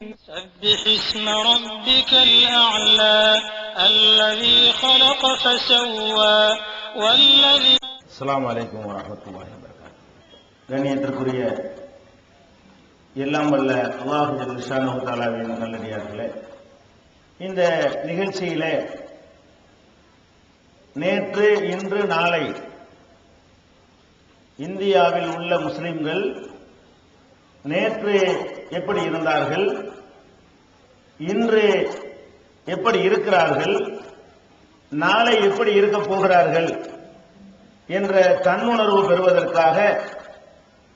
سبح اسم ربك الأعلى الذي خلق فسوى والذي அஸ்ஸலாமு அலைக்கும் வரஹ்மத்துல்லாஹி வபரகாத்துஹு. கண்ணியத்திற்குரிய எல்லாம் வல்ல அல்லாஹ் ஜல்ல ஷானஹு தஆலாவின் நல்லடியார்களே, இந்த நிகழ்ச்சியிலே நேற்று இன்று நாளை இந்தியாவில் உள்ள முஸ்லிம்கள் நேற்று எப்படி இருந்தார்கள், இன்று எப்படி இருக்கிறார்கள், நாளை எப்படி இருக்க போகிறார்கள் என்ற தன்னுணர்வு பெறுவதற்காக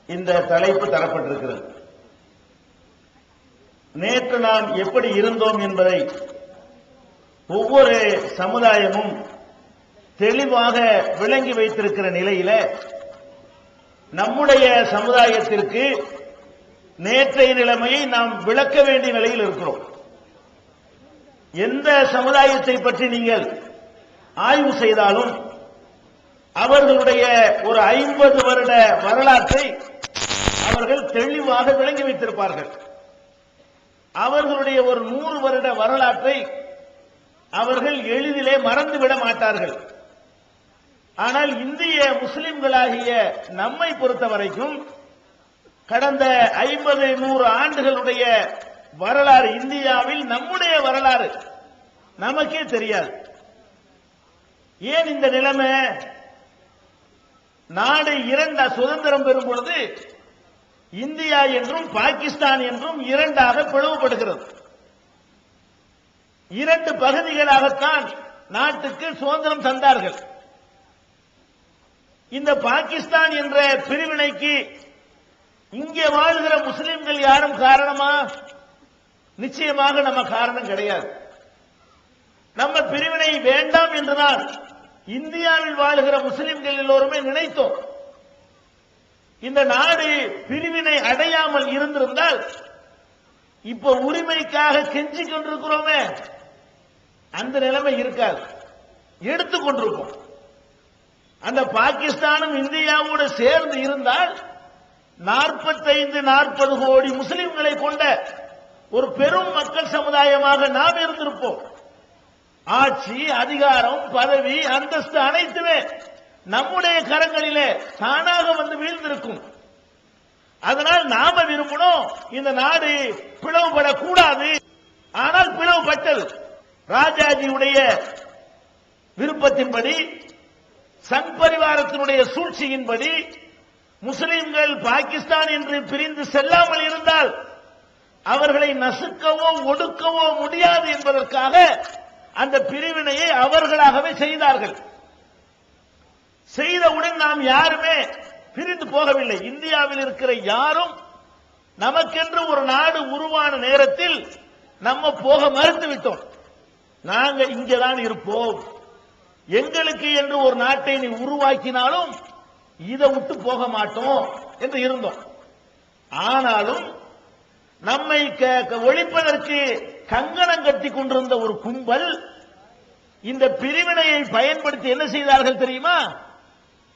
இந்த தலைப்பு தரப்பட்டிருக்கிறது. நேற்று நாம் எப்படி இருந்தோம் என்பதை ஒவ்வொரு சமுதாயமும் தெளிவாக விளங்கி வைத்திருக்கிற நிலையில நம்முடைய சமுதாயத்திற்கு நேற்றைய நிலைமையை நாம் விளக்க வேண்டிய நிலையில் இருக்கிறோம். எந்த சமுதாயத்தை பற்றி நீங்கள் ஆய்வு செய்தாலும் அவர்களுடைய ஒரு 50 வருட வரலாற்றை அவர்கள் தெளிவாக விளங்கி வைத்திருப்பார்கள். அவர்களுடைய ஒரு 100 வருட வரலாற்றை அவர்கள் எளிதிலே மறந்துவிட மாட்டார்கள். ஆனால் இந்திய முஸ்லிம்களாகிய நம்மை பொறுத்தவரைக்கும் கடந்த 50-100 ஆண்டுகளுடைய வரலாறு, இந்தியாவில் நம்முடைய வரலாறு நமக்கே தெரியாது. ஏன் இந்த நிலைமை? நாடு சுதந்திரம் பெறும் பொழுது இந்தியா என்றும் பாகிஸ்தான் என்றும் இரண்டாக பிளவுபடுகிறது. 2 பகுதிகளாகத்தான் நாட்டுக்கு சுதந்திரம் தந்தார்கள். இந்த பாகிஸ்தான் என்ற பிரிவினைக்கு இங்கே வாழ்கிற முஸ்லிம்கள் யாரும் காரணமா? நிச்சயமாக நம்ம காரணம் கிடையாது. நம்ம பிரிவினை வேண்டாம் என்றுதான் இந்தியாவில் வாழ்கிற முஸ்லிம்கள் எல்லோருமே நினைத்தோம். இந்த நாடு பிரிவினை அடையாமல் இருந்திருந்தால் இப்ப உரிமைக்காக கெஞ்சிக் கொண்டிருக்கிறோமே, அந்த நிலைமை இருக்காது, எடுத்துக் கொண்டிருப்போம். அந்த பாகிஸ்தானும் இந்தியாவோடு சேர்ந்து இருந்தால் 45-40 கோடி முஸ்லிம்களை கொண்ட ஒரு பெரும் மக்கள் சமுதாயமாக நாம் இருந்திருப்போம். ஆட்சி, அதிகாரம், பதவி, அந்தஸ்து அனைத்துமே நம்முடைய கரங்களிலே தானாக வந்து வீழ்ந்திருக்கும். அதனால் நாம விரும்பணும் இந்த நாடு பிளவுபடக்கூடாது. ஆனால் பிளவுபட்டது. ராஜாஜியுடைய விருப்பத்தின்படி, சங் பரிவாரத்தினுடைய சூழ்ச்சியின்படி முஸ்லிம்கள் பாகிஸ்தான் என்று பிரிந்து செல்லாமல் இருந்தால் அவர்களை நசுக்கவோ ஒடுக்கவோ முடியாது என்பதற்காக அந்த பிரிவினையை அவர்களாகவே செய்தார்கள். செய்தவுடன் நாம் யாருமே பிரிந்து போகவில்லை. இந்தியாவில் இருக்கிற யாரும் நமக்கென்று ஒரு நாடு உருவான நேரத்தில் நம்ம போக மறுத்து விட்டோம். நாங்க இங்கதான் இருப்போம், எங்களுக்கு என்று ஒரு நாட்டை நீ உருவாக்கினாலும் இதை விட்டு போக மாட்டோம் என்று இருந்தோம். ஆனாலும் நம்மை ஒழிப்பதற்கு கங்கணம் கட்டி கொண்டிருந்த ஒரு கும்பல் இந்த பிரிவினையை பயன்படுத்தி என்ன செய்தார்கள் தெரியுமா?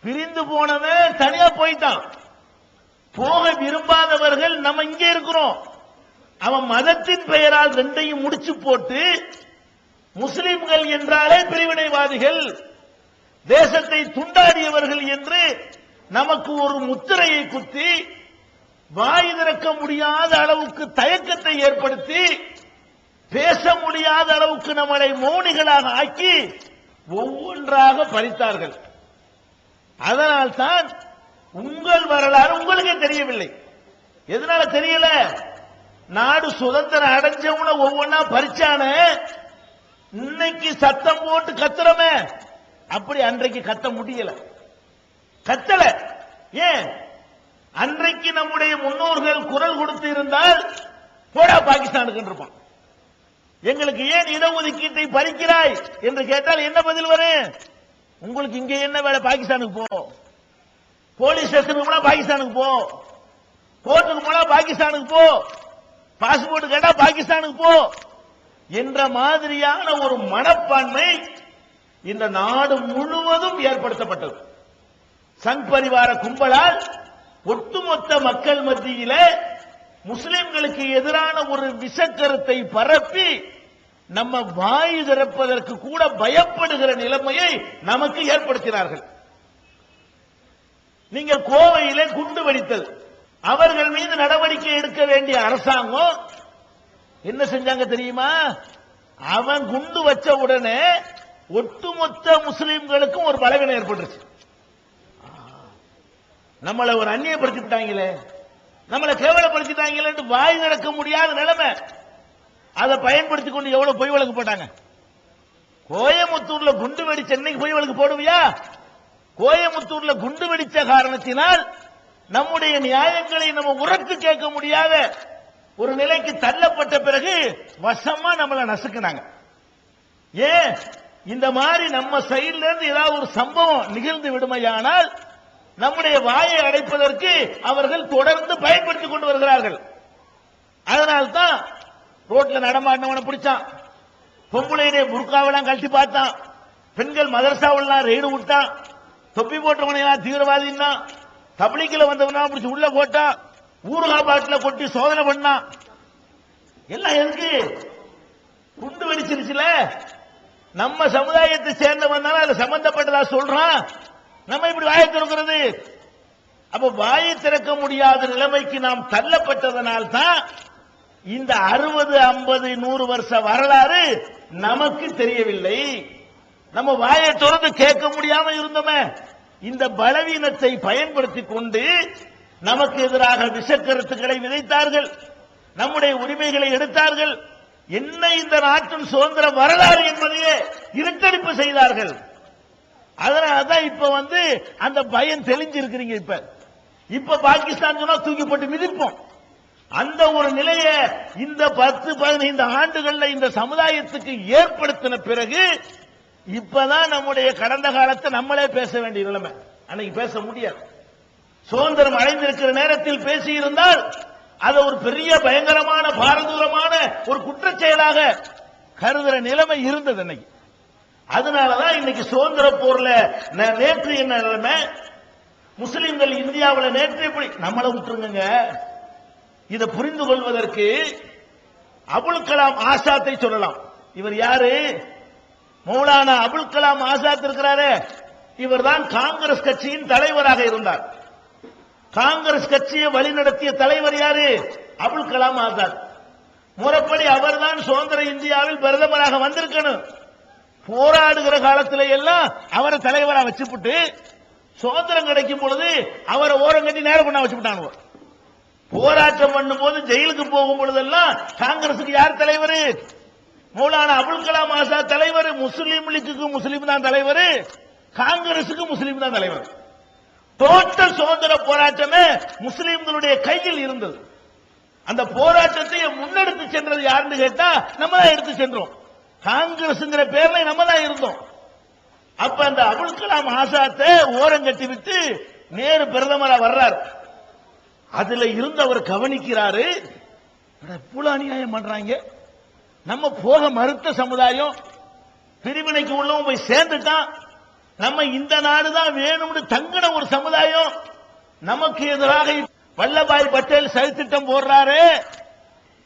பிரிந்து போனவன் தனியா போயிட்டான். போக விரும்பாதவர்கள் நம்ம இங்கே இருக்கிறோம். அவன் மதத்தின் பெயரால் 2ஐயும் முடிச்சு போட்டு முஸ்லிம்கள் என்றாலே பிரிவினைவாதிகள், தேசத்தை துண்டாடியவர்கள் என்று நமக்கு ஒரு முத்திரையை குத்தி வாய் திறக்க முடியாத அளவுக்கு தயக்கத்தை ஏற்படுத்தி பேச முடியாத அளவுக்கு நம்மளை மௌனிகளாக ஆக்கி ஒவ்வொன்றாக பறித்தார்கள். அதனால்தான் உங்கள் வரலாறு உங்களுக்கே தெரியவில்லை. எதனால தெரியல? நாடு சுதந்திரம் அடைஞ்சவன ஒவ்வொன்னா பறிச்சான. இன்னைக்கு சத்தம் போட்டு கத்துறமே, அப்படி அன்றைக்கு கத்த முடியல, கத்தல. ஏன்? அன்றைக்கு நம்முடைய முன்னோர்கள் குரல் கொடுத்து இருந்தால் போடா பாகிஸ்தானுக்கு இருப்பான். எங்களுக்கு ஏன் இடஒதுக்கீட்டை பறிக்கிறாய் என்று கேட்டால் என்ன பதில் வரும்? உங்களுக்கு இங்க என்ன வேலை? பாகிஸ்தானுக்கு போ, போலீஸ் ஸ்டேஷனுக்கு போனா பாகிஸ்தானுக்கு போ, கோர்ட்டுக்கு போனா பாகிஸ்தானுக்கு போ, பாஸ்போர்ட் கேட்டா பாகிஸ்தானுக்கு போ என்ற மாதிரியான ஒரு மனப்பான்மை இந்த நாடு முழுவதும் ஏற்படுத்தப்பட்டது. சங் பரிவார கும்பலால் ஒட்டுமொத்த மக்கள் மத்தியிலே முஸ்லிம்களுக்கு எதிரான ஒரு விஷக்கருத்தை பரப்பி நம்ம வாய் திறப்பதற்கு கூட பயப்படுகிற நிலைமையை நமக்கு ஏற்படுத்தினார்கள். நீங்கள் கோவையிலே குண்டு வெடித்தது, அவர்கள் மீது நடவடிக்கை எடுக்க வேண்டிய அரசாங்கம் என்ன செஞ்சாங்க தெரியுமா? அவன் குண்டு வச்ச உடனே ஒட்டுமொத்த முஸ்லிம்களுக்கும் ஒரு பலவீனம் ஏற்பட்டுருச்சு. நம்மளை ஒரு அந்நியப்படுத்திட்டாங்களே, நம்மளை கேவலப்படுத்திட்டாங்களே, வாய் திறக்க முடியாத நிலைமை. அதை பயன்படுத்திக் கொண்டு எவ்வளவு பொய் வழக்கு போட்டாங்க. கோயமுத்தூர்ல குண்டு வெடிச்ச இன்னைக்கு பொய் வழக்கு போடுவியா? கோயமுத்தூர்ல குண்டு வெடிச்ச காரணத்தினால் நம்முடைய நியாயங்களை நம்ம உரத்து கேட்க முடியாத ஒரு நிலைக்கு தள்ளப்பட்ட பிறகு வசமா நம்மளை நசுக்குனாங்க. ஏன் இந்த மாதிரி நம்ம சைட்ல இருந்து ஏதாவது ஒரு சம்பவம் நிகழ்ந்து விடுமையானால் நம்முடைய வாயை அடைப்பதற்கு அவர்கள் தொடர்ந்து பயன்படுத்திக் கொண்டு வருகிறார்கள். அதனால்தான் ரோட்ல நடமாடினவனை பிடிச்சான், பொம்பளையுடைய புர்காவெல்லாம் கழட்டி பார்த்தான், பெண்கள் மதரசாவெல்லாம் ரெய்டு விட்டான், தொப்பி போட்டவனையெல்லாம் தீவிரவாதின்னா, தப்லீக்ல வந்தவனா பிடிச்சி உள்ள போட்டா, ஊருகா பாட்டில் கொட்டி சோதனை பண்ணா. எல்லாம் எதுக்கு? குண்டு வெடிச்சிருச்சுல. நம்ம சமுதாயத்தை சேர்ந்தவன் தானே அதுல சம்பந்தப்பட்டதா சொல்றான். நம்ம இப்படி வாயை திறக்கிறது. அப்ப வாயை திறக்க முடியாத நிலைமைக்கு நாம் தள்ளப்பட்டதனால்தான் இந்த 60, 50, 100 வருஷ வரலாறு நமக்கு தெரியவில்லை. நம்ம வாயை திறந்து கேட்க முடியாம இருந்தோமே. இந்த பலவீனத்தை பயன்படுத்திக் கொண்டு நமக்கு எதிராக விஷக்கருத்துக்களை விதைத்தார்கள், நம்முடைய உரிமைகளை எடுத்தார்கள். என்ன இந்த நாட்டின் சுதந்திர வரலாறு என்பதையே இருட்டடிப்பு செய்தார்கள். அதனாலதான் இப்ப அந்த பயம் தெளிஞ்சிருக்கிறீங்க. இப்ப பாகிஸ்தான் சொன்னா தூக்கி போட்டு மிதிப்போம். அந்த ஒரு நிலையை இந்த 10, 15 ஆண்டுகள்ல இந்த சமுதாயத்துக்கு ஏற்படுத்தின பிறகு இப்பதான் நம்முடைய கடந்த காலத்தை நம்மளே பேச வேண்டிய நிலைமை. அன்னைக்கு பேச முடியாது. சுதந்திரம் அடைந்திருக்கிற நேரத்தில் பேசியிருந்தால் அது ஒரு பெரிய பயங்கரமான பாரதூரமான ஒரு குற்றச்செயலாக கருதுகிற நிலைமை இருந்தது அன்னைக்கு. அதனாலதான் இன்னைக்கு சுதந்திர போர்ல நேற்று என்ன நிலைமை? முஸ்லிம்கள் இந்தியாவில் நேற்று எப்படி நம்மளை விட்டுருங்க. இதை புரிந்து கொள்வதற்கு அபுல் கலாம் ஆசாத்தை சொல்லலாம். இவர் யாரு? மௌலானா அபுல் கலாம் ஆசாத் இருக்கிறாரே, இவர் தான் காங்கிரஸ் கட்சியின் தலைவராக இருந்தார். காங்கிரஸ் கட்சியை வழிநடத்திய தலைவர் யாரு? அபுல் கலாம் ஆசாத். முறைப்படி அவர்தான் சுதந்திர இந்தியாவில் பிரதமராக வந்திருக்கணும். போராடுகிற காலத்தில எல்லாம் அவரை தலைவராக வச்சுவிட்டு சுதந்திரம் கிடைக்கும் பொழுது அவரை ஓரம் கட்டி நேரம் பண்ண வச்சுட்டாங்க. போராட்டம் பண்ணும் போது ஜெயிலுக்கு போகும் பொழுதெல்லாம் காங்கிரசுக்கு யார் தலைவர்? மௌலானா அபுல் கலாம் ஆசாத் தலைவர். முஸ்லீம் லீக்குக்கு முஸ்லீம் தான் தலைவர், காங்கிரசுக்கு முஸ்லீம் தான் தலைவர். டோட்டல் சுதந்திர போராட்டமே முஸ்லீம்களுடைய கையில் இருந்தது. அந்த போராட்டத்தை முன்னெடுத்து சென்றது யாருன்னு கேட்டா நம்ம தான் எடுத்து சென்றோம். காங்கிரஸ்ங்கிற பேர்ல நம்ம தான் இருந்தோம். அப்ப அந்த அபுல் கலாம் ஆசாத்தை ஓரம் கட்டி விட்டு நேரு பிரதமரா வர்றார். அதுல இருந்து அவர் கவனிக்கிறாரு, இவ்வளவு அநியாயம் பண்றாங்க, நம்ம போக மறுத்த சமுதாயம் பிரிவினைக்கு உள்ளவன் போய் சேர்ந்துட்டான், நம்ம இந்த நாடுதான் வேணும்னு தங்கின ஒரு சமுதாயம் நமக்கு எதிராக வல்லபாய் பட்டேல் சதித்திட்டம் போடுறாரு.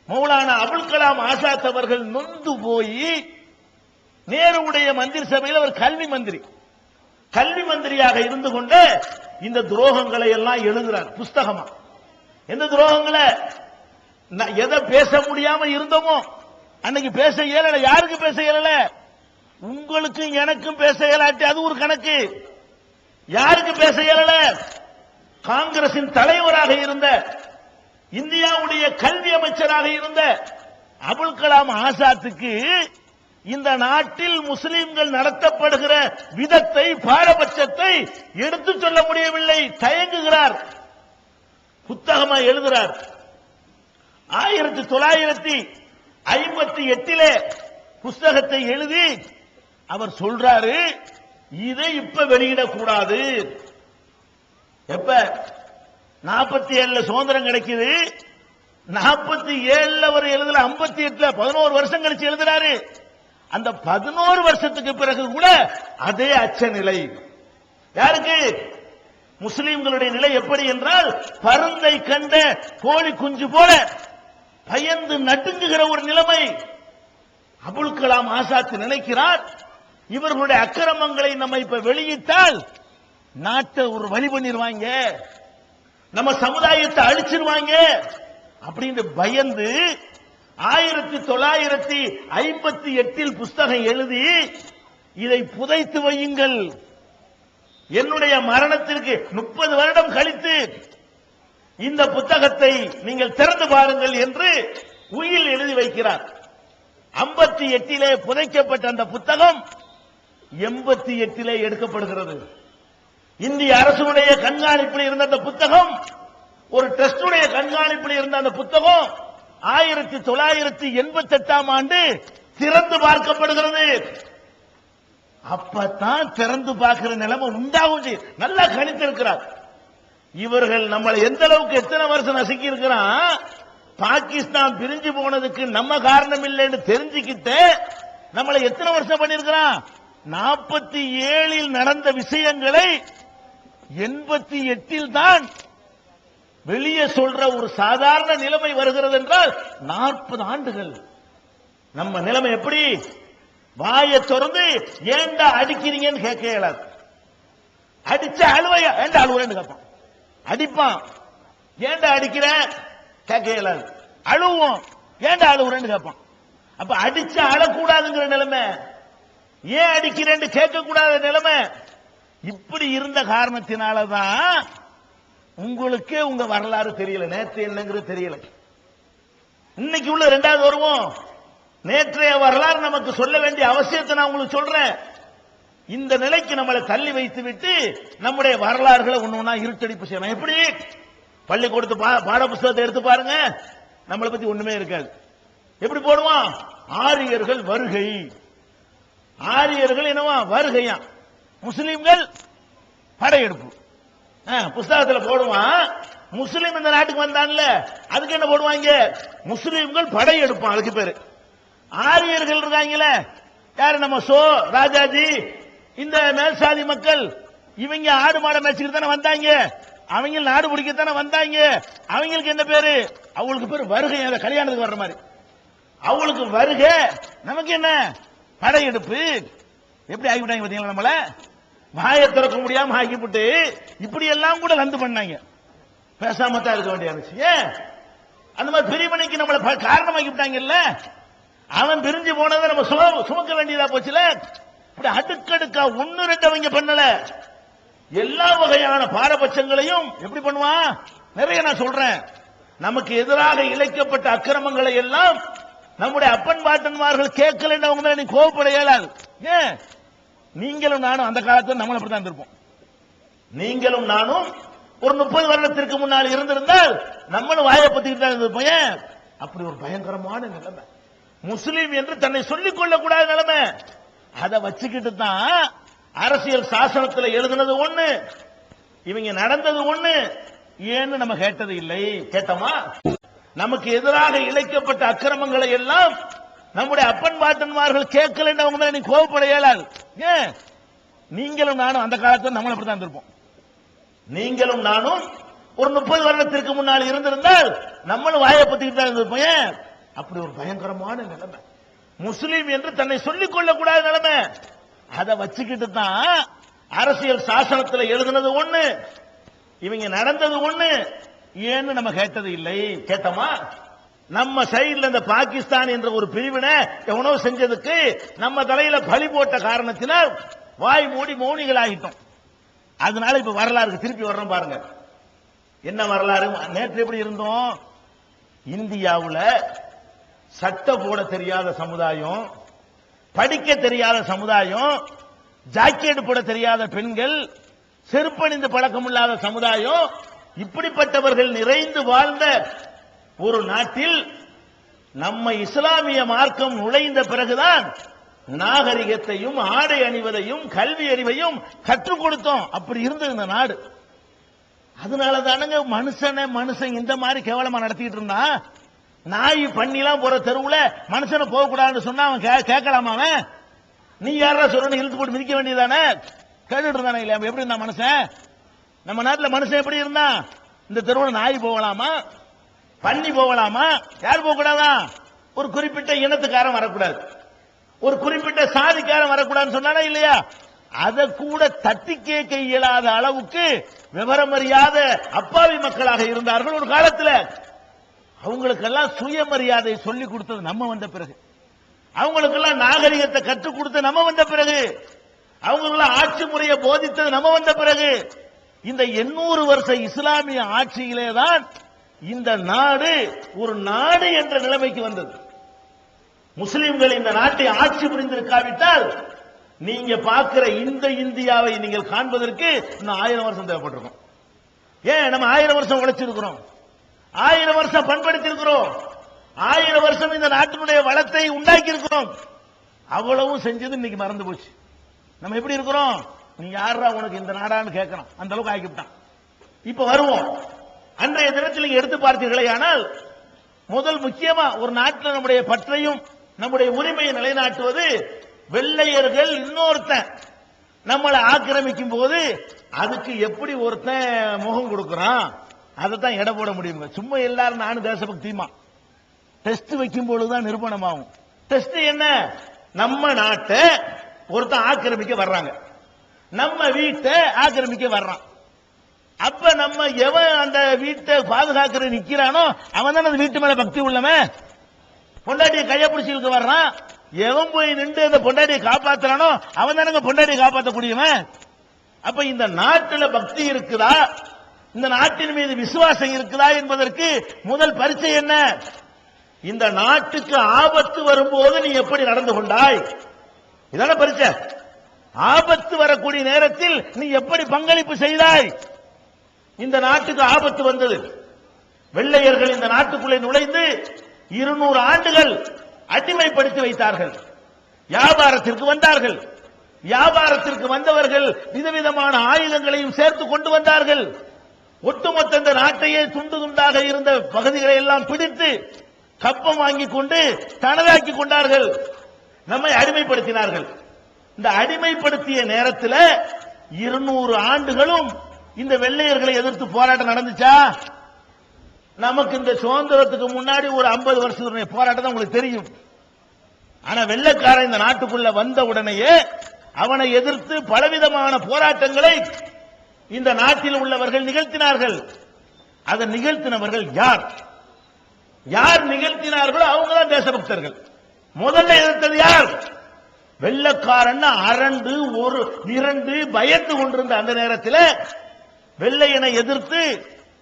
மௌலானா அபுல் கலாம் ஆசாத் அவர்கள் நொந்து போய் நேருடைய மந்திரி சபையில் அவர் கல்வி மந்திரியாக இருந்து கொண்டு இந்த துரோகங்களை எல்லாம் எழுதுறார் புஸ்தகமா. எந்த துரோகங்களை? எதை பேச முடியாம இருந்தோமோ அன்னைக்கு பேச இயலல. யாருக்கு பேச இயலல? உங்களுக்கும் எனக்கும் பேச இயலாட்டி அது ஒரு கணக்கு. யாருக்கு பேச இயலல? காங்கிரசின் தலைவராக இருந்த, இந்தியாவுடைய கல்வி அமைச்சராக இருந்த அபுல் கலாம் ஆசாத்துக்கு இந்த நாட்டில் முஸ்லிம்கள் நடத்தப்படுகிற விதத்தை, பாரபட்சத்தை எடுத்து சொல்ல முடியவில்லை. தயங்குகிறார். புத்தகமா எழுதுகிறார். 1958 புஸ்தகத்தை எழுதி அவர் சொல்றாரு, இதை இப்ப வெளியிடக்கூடாது. எப்ப 47 சுதந்திரம் கிடைக்குது, 47 அவர் எழுதல, 58 11 வருஷம் கழிச்சு எழுதுறாரு. அந்த 11 வருஷத்துக்கு பிறகு கூட அதே அச்ச நிலை. யாருக்கு? முஸ்லிம்களுடைய நிலை எப்படி என்றால் பருந்தை கண்ட கோழி குஞ்சு போல பயந்து நடுங்குகிற ஒரு நிலைமை. அபுல் கலாம் ஆசாத் நினைக்கிறார், இவர்களுடைய அக்கிரமங்களை நம்ம இப்ப வெளியிட்டால் நாட்டை ஒரு வழி பண்ணிடுவாங்க, நம்ம சமுதாயத்தை அழிச்சிருவாங்க அப்படின்னு பயந்து 1958 புஸ்தகம் எழுதி இதை புதைத்து வையுங்கள், என்னுடைய மரணத்திற்கு 30 வருடம் கழித்து இந்த புத்தகத்தை நீங்கள் திறந்து பாருங்கள் என்று உயில் எழுதி வைக்கிறார். 58 புதைக்கப்பட்ட அந்த புத்தகம் 88 எடுக்கப்படுகிறது. இந்திய அரசுடைய கண்காணிப்பில் இருந்த அந்த புத்தகம், ஒரு ட்ரஸ்டுடைய கண்காணிப்பில் இருந்த அந்த புத்தகம் 1988 ஆண்டு திறந்து பார்க்கப்படுகிறது. அப்பதான் திறந்து பார்க்கிற நிலைமை உண்டாகும். நல்லா கணித்திருக்கிறார். இவர்கள் நம்மளை எந்த அளவுக்கு எத்தனை வருஷம் நசுக்கி இருக்கிறான். பாகிஸ்தான் பிரிஞ்சு போனதுக்கு நம்ம காரணம் இல்லைன்னு தெரிஞ்சுக்கிட்டு நம்மளை எத்தனை வருஷம் பண்ணிருக்கிறான். 47 நடந்த விஷயங்களை 88 தான் வெளியே சொல்ற ஒரு சாதாரண நிலைமை வருகிறது என்றால் 40 ஆண்டுகள். நம்ம நிலைமை எப்படி? வாயை திறந்து ஏண்டா அடிக்கிறீங்கன்னு கேட்க இயலாது. அடிச்ச அழுவையா ஏண்டா அழுவுறேன்னு கேட்பான், அடிப்பான். ஏண்டா அடிக்கிற கேட்க இயலாது. அழுவோம், ஏண்டா அழுவுறேன்னு கேட்பான். அப்ப அடிச்ச அழக்கூடாதுங்கிற நிலைமை, ஏன் அடிக்கிறேன்னு கேட்க கூடாத நிலைமை. இப்படி இருந்த காரணத்தினாலதான் உங்களுக்கே உங்க வரலாறு தெரியல, நேற்று என்னங்கிறது தெரியல. இன்னைக்கு உள்ள 2வது வருவோம். நேற்றைய வரலாறு நமக்கு சொல்ல வேண்டிய அவசியத்தை நான் உங்களுக்கு சொல்றேன். இந்த நிலைக்கு நம்மளை தள்ளி வைத்து விட்டு நம்முடைய வரலாறுகளை ஒண்ணு இருட்டடிப்பு செய்யணும். எப்படி? பள்ளிக்கூடத்து பாட புத்தகத்தை எடுத்து பாருங்க, நம்மளை பத்தி ஒண்ணுமே இருக்காது. எப்படி போடுவான்? ஆரியர்கள் வருகை, ஆரியர்கள் என்னவா வருகையா, முஸ்லிம்கள் படையெடுப்பு. புஸ்தகத்தில் போடுவான். முஸ்லீம் இந்த நாட்டுக்கு வந்தான்ல, அதுக்கு என்ன போடுவாங்க? முஸ்லிம்கள் படையெடுப்பான். அதுக்கு பேரு ஆரியர்கள் இருக்காங்களே, யாரு? நம்ம ராஜாஜி, இந்த மேல்சாதி மக்கள், இவங்க ஆடு மாட மேய்ச்சிட்டு தானே வந்தாங்க, அவங்க நாடு பிடிக்கத்தானே வந்தாங்க. அவங்களுக்கு என்ன பேரு? அவங்களுக்கு பேரு வருகை. கல்யாணத்துக்கு வர்ற மாதிரி அவங்களுக்கு வருகை, நமக்கு என்ன படையெடுப்பு. எப்படி ஆகிவிட்டாங்க பாத்தீங்களா? நம்மள வாயை திறக்க முடியாம ஆக்கிவிட்டு இப்படி எல்லாம் கூட ரத்து பண்ணாங்க. பேசாம தான் இருக்க வேண்டிய ஏன் அந்த மாதிரி பிரிவினைக்கு நம்மளை காரணமாக்கி விட்டாங்கல்ல. அவன் பிரிஞ்சு போனதை நம்ம சுமக்க வேண்டியதா போச்சுல. இப்படி அடுக்கடுக்கா 1-2 அவங்க பண்ணல, எல்லா வகையான பாரபட்சங்களையும் எப்படி பண்ணுவான்? நிறைய நான் சொல்றேன். நமக்கு எதிராக இழைக்கப்பட்ட அக்கிரமங்களை எல்லாம் நம்முடைய அப்பன் பாட்டன்மார்கள் கேட்கலன்னு அவங்க மேல நீ கோபப்பட இயலாது. ஏன்? நீங்களும் நானும் அந்த காலத்தில் நம்மளை அப்படித்தான் இருப்போம். நீங்களும் நானும் ஒரு 30 வருடத்திற்கு முன்னால் இருந்திருந்தால் நம்மளும் வாயை பத்திக்கிட்டு தான் இருந்திருப்போம். ஏன்? அப்படி ஒரு பயங்கரமான நிலைமை. முஸ்லீம் என்று தன்னை சொல்லிக் கொள்ளக்கூடாத நிலைமை. அதை வச்சுக்கிட்டு தான் அரசியல் சாசனத்தில் எழுதுனது ஒண்ணு, இவங்க நடந்தது ஒண்ணு. ஏன்னு நம்ம கேட்டது இல்லை. கேட்டோமா? நமக்கு எதிராக இழைக்கப்பட்ட அக்கிரமங்களை எல்லாம் நம்முடைய அப்பன் பாட்டன்மார்கள் கேட்கலன்னு அவங்க மேல நீ கோபப்பட இயலாது. ஏன்? நீங்களும் நானும் அந்த காலத்தில் நம்மளை அப்படித்தான் இருப்போம். நீங்களும் நானும் ஒரு 30 வருடத்திற்கு முன்னால் இருந்திருந்தால் நம்மளும் வாயை பத்திக்கிட்டு தான் இருந்திருப்போம். ஏன்? அப்படி ஒரு பயங்கரமான நிலைமை. முஸ்லீம் என்று தன்னை சொல்லிக் கொள்ளக்கூடாத நிலைமை. அதை வச்சுக்கிட்டு தான் அரசியல் சாசனத்தில் எழுதுனது ஒண்ணு, இவங்க நடந்தது ஒண்ணு. ஏன்னு நம்ம கேட்டது இல்லை. கேட்டோமா? நம்ம சைடுல இந்த பாகிஸ்தான் என்ற ஒரு பிரிவினை எவனோ செஞ்சதுக்கு நம்ம தலையில பழி போட்ட காரணத்தினால் வாய் மூடி மௌனிகள் ஆகிட்டோம். அதனால இப்ப வரலாறுக்கு திருப்பி வர்றோம் பாருங்க. என்ன வரலாறு? நேற்று எப்படி இருந்தோம்? இந்தியாவுல சட்டம் போட தெரியாத சமுதாயம், படிக்க தெரியாத சமுதாயம், ஜாக்கெட் போட தெரியாத பெண்கள், செருப்பணிந்து பழக்கம் இல்லாத சமுதாயம், இப்படிப்பட்டவர்கள் நிறைந்து வாழ்ந்த ஒரு நாட்டில் நம்ம இஸ்லாமிய மார்க்கம் நுழைந்த பிறகுதான் நாகரிகத்தையும் ஆடை அணிவதையும் கல்வி அறிவையும் கற்றுக் கொடுத்தோம். அப்படி இருந்தது இந்த நாடு. அதனால தானுங்க மனுஷன் இந்த மாதிரி கேவலமா நடத்திட்டு இருந்தான். நாய் பண்ணிலாம் போற தெருவுல மனுஷனை போக கூடாதுன்னு சொன்னா அவன் கேட்கலாமா? அவன் நீ யாரா சொல்லணும் இழுத்து போட்டு மிதிக்க வேண்டியதானே? கேட்டுட்டு இருந்தானே இல்லையா? எப்படி இருந்தா மனுஷன்? நம்ம நாட்டில் மனுஷன் எப்படி இருந்தா, இந்த தெருவில் நாய் போகலாமா, பன்னி போகலாமா, யார் போக கூடாதா? ஒரு குறிப்பிட்ட இனத்துக்காரன் வரக்கூடாது, ஒரு குறிப்பிட்ட சாதிக்காரன் வரக்கூடாதுன்னு சொன்னானா இல்லையா? அதை கூட தட்டி கேட்க இயலாத அளவுக்கு விவரம் அறியாத அப்பாவி மக்களாக இருந்தார்கள் ஒரு காலத்தில். அவங்களுக்கெல்லாம் சுயமரியாதை சொல்லிக் கொடுத்தது நம்ம வந்த பிறகு, அவங்களுக்கெல்லாம் நாகரிகத்தை கற்றுக் கொடுத்தது நம்ம வந்த பிறகு, அவங்களுக்கெல்லாம் ஆட்சி முறையை போதித்தது நம்ம வந்த பிறகு. இந்த 800 வருஷ இஸ்லாமிய ஆட்சியிலே தான் இந்த நாடு ஒரு நாடு என்ற நிலைமைக்கு வந்தது. முஸ்லிம்கள் இந்த நாட்டை ஆட்சி புரிந்திருக்காவிட்டால் நீங்க பார்க்கிற இந்த இந்தியாவை நீங்கள் காண்பதற்கு இன்னும் 1000 வருஷம் தேவைப்பட்டிருக்கும். ஏன் நம்ம 1000 வருஷம் உழைச்சிருக்கிறோம், 1000 வருஷம் பண்படுத்திருக்கிறோம், 1000 வருஷம் இந்த நாட்டினுடைய வளத்தை உண்டாக்கி இருக்கிறோம். அவ்வளவும் செஞ்சது இன்னைக்கு மறந்து போச்சு. நம்ம எப்படி இருக்கிறோம், நீ யாரா உனக்கு இந்த நாடான்னு கேட்கணும், அந்த அளவுக்கு ஆக்கிவிட்டான். இப்ப வருவோம். அன்றைய தினத்தில் நீங்க எடுத்து பார்த்தீர்களே ஆனால் முதல் முக்கியமா ஒரு நாட்டில் நம்முடைய பற்றையும் நம்முடைய உரிமையை நிலைநாட்டுவது, வெள்ளையர்கள் இன்னொருத்தன் நம்மளை ஆக்கிரமிக்கும் போது அதுக்கு எப்படி ஒருத்தன் முகம் கொடுக்கிறான், அதை தான் எடை போட முடியுங்க. சும்மா எல்லாரும் நானும் தேசபக்தியுமா டெஸ்ட் வைக்கும் பொழுதுதான் நிரூபணமாகும். டெஸ்ட் என்ன, நம்ம நாட்டை ஒருத்தன் ஆக்கிரமிக்க வர்றாங்க, நம்ம வீட்டை ஆக்கிரமிக்க வர்றான். அப்ப நம்ம எவன் அந்த வீட்டை பாதுகாக்கிற நிக்கிறானோ அவன் தான் அந்த வீட்டு மேல பக்தி உள்ளவன். பொண்டாட்டியை கையை பிடிச்சிருக்க வர்றான், எவன் போய் நின்று அந்த பொண்டாட்டியை காப்பாத்துறானோ அவன் தானங்க பொண்டாட்டியை காப்பாற்றக்கூடியவன். அப்ப இந்த நாட்டில் பக்தி இருக்குதா, இந்த நாட்டின் மீது விசுவாசம் இருக்குதா என்பதற்கு முதல் பரீட்சை என்ன, இந்த நாட்டுக்கு ஆபத்து வரும்போது நீ எப்படி நடந்து கொண்டாய், இதான பரீட்சை. ஆபத்து வரக்கூடிய நேரத்தில் நீ எப்படி பங்களிப்பு செய்தாய். இந்த நாட்டுக்கு ஆபத்து வந்தது, வெள்ளையர்கள் இந்த நாட்டுக்குள்ளே நுழைந்து 200 ஆண்டுகள் அடிமைப்படுத்தி வைத்தார்கள். வியாபாரத்திற்கு வந்தார்கள், வியாபாரத்திற்கு வந்தவர்கள் விதவிதமான ஆயுதங்களையும் சேர்த்து கொண்டு வந்தார்கள். ஒட்டுமொத்த இந்த நாட்டையே துண்டு துண்டாக இருந்த பகுதிகளை எல்லாம் பிடித்து கப்பம் வாங்கி கொண்டு தனதாக்கி கொண்டார்கள், நம்மை அடிமைப்படுத்தினார்கள். இந்த அடிமைப்படுத்திய நேரத்தில் 200 ஆண்டுகளும் இந்த வெள்ளையர்களை எதிர்த்து போராட்டம் நடந்துச்சா? நமக்கு இந்த சுதந்திரத்துக்கு முன்னாடி ஒரு 50 வருஷத்துடைய போராட்டம் தான் உங்களுக்கு தெரியும். ஆனா வெள்ளைக்காரன் இந்த நாட்டுக்குள்ள வந்த உடனேயே அவனை எதிர்த்து பலவிதமான போராட்டங்களை இந்த நாட்டில் உள்ளவர்கள் நிகழ்த்தினார்கள். அதை நிகழ்த்தினவர்கள் யார், யார் நிகழ்த்தினார்களோ அவங்க தான் தேசபக்தர்கள். முதல்ல எதிர்த்தது யார்? வெள்ளைக்காரன் அரண்டு ஒரு இரண்டு பயந்து கொண்டிருந்த அந்த நேரத்தில் வெள்ளையனை எதிர்த்து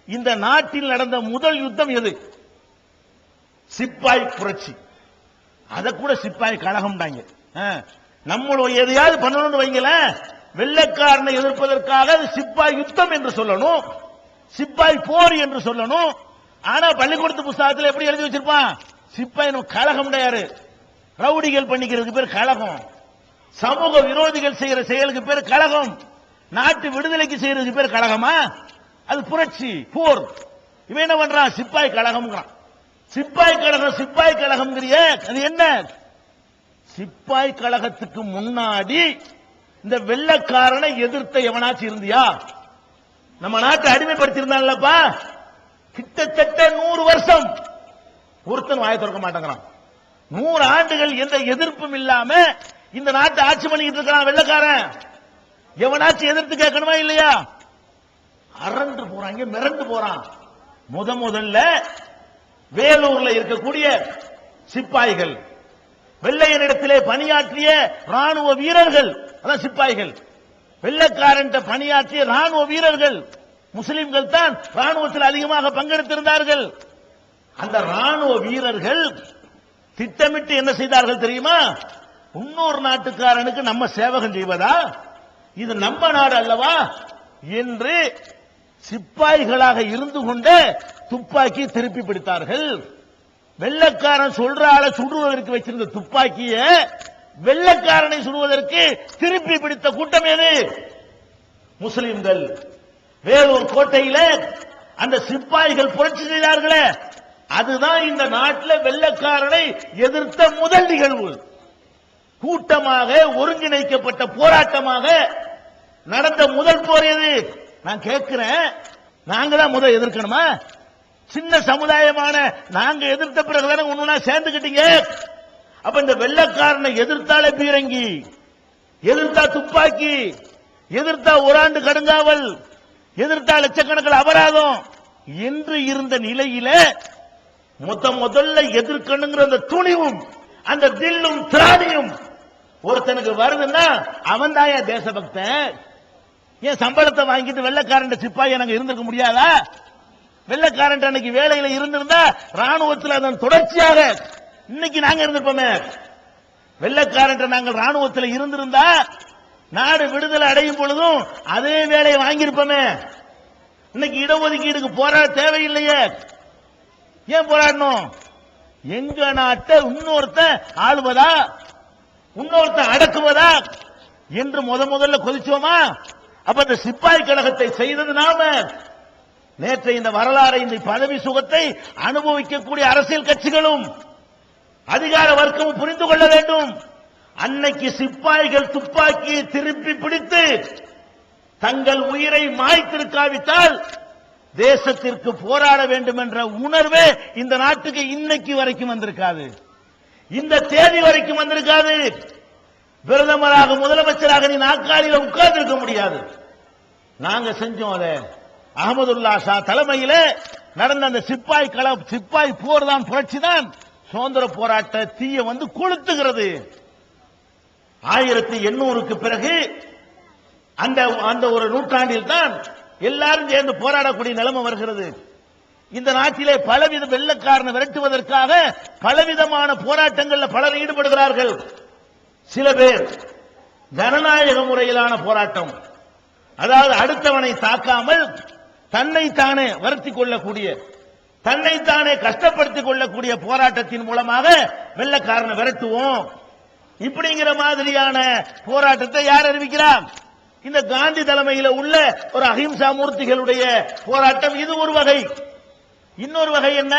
இந்த நாட்டில் நடந்த முதல் யுத்தம் எது? சிப்பாய் புரட்சி. அதை கூட சிப்பாய் கழகம். நம்மள எதையாவது பண்ணணும்னு வைங்கள, வெள்ளைக்காரனை எதிர்ப்பதற்காக சிப்பாய் யுத்தம் என்று சொல்லணும், சிப்பாய் போர் என்று சொல்லணும். ஆனா பள்ளிக்கூடத்து புஸ்தகத்தில் எப்படி எழுதி வச்சிருப்பான், சிப்பாய் கழகம். யாரு? ரவுடிகள் பண்ணிக்கிறதுக்கு பேர் கழகம், சமூக விரோதிகள் செய்யற செயலுக்கு பேர் கழகம், நாட்டு விடுதலைக்கு செய்யறதுக்கு பேர் கழகமா? அது புரட்சி, போர். இவன் என்ன பண்றான்? சிப்பாய் கழகம். சிப்பாய் கழகம், சிப்பாய் கழகம். அது என்ன? சிப்பாய் கழகத்துக்கு முன்னாடி இந்த வெள்ளைக்காரனை எதிர்த்த எவனாச்சும் இருந்தியா? நம்ம நாட்டை அடிமைப்படுத்தியிருந்தான்லப்பா, கிட்டத்தட்ட 100 வருஷம் ஒருத்தன் வாயை திறக்க மாட்டேங்கிறான். 100 ஆண்டுகள் எந்த எதிர்ப்பும் இல்லாம இந்த நாட்டை ஆட்சி பண்ணிட்டு இருக்கிறான் வெள்ளைக்காரன். எவனாச்சும் எதிர்த்து கேட்கணுமா இல்லையா? அரண்டு போறாங்க, மிரண்டு போறான். முதல்ல வேலூர்ல இருக்கக்கூடிய சிப்பாய்கள், வெள்ளையனிடத்திலே பணியாற்றிய ராணுவ வீரர்கள், அதான் சிப்பாய்கள். வெள்ளைக்காரன் பணியாற்றிய ராணுவ வீரர்கள், முஸ்லிம்கள் தான் ராணுவத்தில் அதிகமாக பங்கெடுத்திருந்தார்கள். அந்த ராணுவ வீரர்கள் திட்டமிட்டு என்ன செய்தார்கள் தெரியுமா? இன்னொரு நாட்டுக்காரனுக்கு நம்ம சேவகம் செய்வதா, இது நம்ம நாடு அல்லவா என்று சிப்பாய்களாக இருந்து கொண்டு துப்பாக்கி திருப்பி பிடித்தார்கள். வெள்ளைக்காரன் சொல்ற ஆளை சுடுவதற்கு வச்சிருந்த துப்பாக்கிய வெள்ளைக்காரனை சுடுவதற்கு திருப்பி பிடித்த கூட்டம் எது? முஸ்லிம்கள். வேலூர் கோட்டையில அந்த சிப்பாய்கள் புரட்சி செய்தார்களே, அதுதான் இந்த நாட்டில் வெள்ளைக்காரனை எதிர்த்த முதல் நிகழ்வு. கூட்டமாக ஒருங்கிணைக்கப்பட்ட போராட்டமாக நடந்த முதல் போர் எது? நான் கேட்கிறேன், நாங்க தான் முதல் எதிர்க்கணுமா? சின்ன சமுதாயமான நாங்க எதிர்த்த பிறகுதானே ஒண்ணுனா சேர்ந்துக்கிட்டீங்க. அப்ப இந்த வெள்ளக்காரனை எதிர்த்தாலே பீரங்கி, எதிர்த்தா துப்பாக்கி, எதிர்த்தா ஓராண்டு கடுங்காவல், எதிர்த்தா லட்சக்கணக்கில் அபராதம் என்று இருந்த நிலையில முதல்ல எதிர்க்கணுங்கிற அந்த துணிவும் அந்த தில்லும் திராணியும் ஒருத்தனுக்கு வருதுன்னா அவன் தாயா தேசபக்தன். ஏன் சம்பளத்தை வாங்கிட்டு வெள்ளக்காரன் சிப்பாயை நாங்க இருந்திருக்க முடியாதா? வெள்ளக்காரன் அன்னைக்கு வேலையில இருந்திருந்தா ராணுவத்தில் அதன் தொடர்ச்சியாக இன்னைக்கு நாங்க இருந்திருப்போமே. வெள்ளக்காரன் நாங்கள் ராணுவத்தில் இருந்திருந்தா நாடு விடுதலை அடையும் பொழுதும் அதே வேலையை வாங்கியிருப்போமே. இன்னைக்கு இடஒதுக்கீடுக்கு போராட தேவையில்லையே. ஏன் போராடணும்? எங்க நாட்டை இன்னொருத்த ஆளுவதா, இன்னொருத்த அடக்குவதா என்று முதல்ல கொதிச்சோமா? அப்ப இந்த சிப்பாய் கழகத்தை செய்தது நாம. நேற்று இந்த வரலாறை, இந்த பதவி சுகத்தை அனுபவிக்கக்கூடிய அரசியல் கட்சிகளும் அதிகார வர்க்கமும் புரிந்து கொள்ள வேண்டும். அன்னைக்கு சிப்பாய்கள் துப்பாக்கியை திருப்பி பிடித்து தங்கள் உயிரை மாய்த்திருக்காவிட்டால் தேசத்திற்கு போராட வேண்டும் என்ற உணர்வே இந்த நாட்டுக்கு இன்னைக்கு வரைக்கும் வந்திருக்காது, இந்த தேதி வரைக்கும் வந்திருக்காது. பிரதமராக முதலமைச்சராக நீ நாற்காலியில் உட்கார்ந்து இருக்க முடியாது. நாங்க செஞ்சோம். அதை அகமதுல்லா ஷா தலைமையில நடந்த அந்த சிப்பாய் போர் தான், புரட்சி தான் சுதந்திர போராட்ட தீய வந்து கொளுத்துகிறது. 1800க்கு பிறகு அந்த ஒரு நூற்றாண்டில் தான் எல்லாரும் சேர்ந்து போராடக்கூடிய நிலைமை வருகிறது. இந்த நாட்டிலே பலவித வெள்ளக்காரனை விரட்டுவதற்காக பலவிதமான போராட்டங்களில் பலர் ஈடுபடுகிறார்கள். சில பேர் ஜனநாயக முறையிலான போராட்டம், அதாவது அடுத்தவனை தாக்காமல் தன்னைத்தானே வருத்திக் கொள்ளக்கூடிய, தன்னைத்தானே கஷ்டப்படுத்திக் கொள்ளக்கூடிய போராட்டத்தின் மூலமாக வெள்ளக்காரனை விரட்டுவோம் இப்படிங்கிற மாதிரியான போராட்டத்தை யார் அறிவிக்கிறார்? இந்த காந்தி தலைமையில் உள்ள ஒரு அஹிம்சா மூர்த்திகளுடைய போராட்டம். இது ஒரு வகை. இன்னொரு வகை என்ன?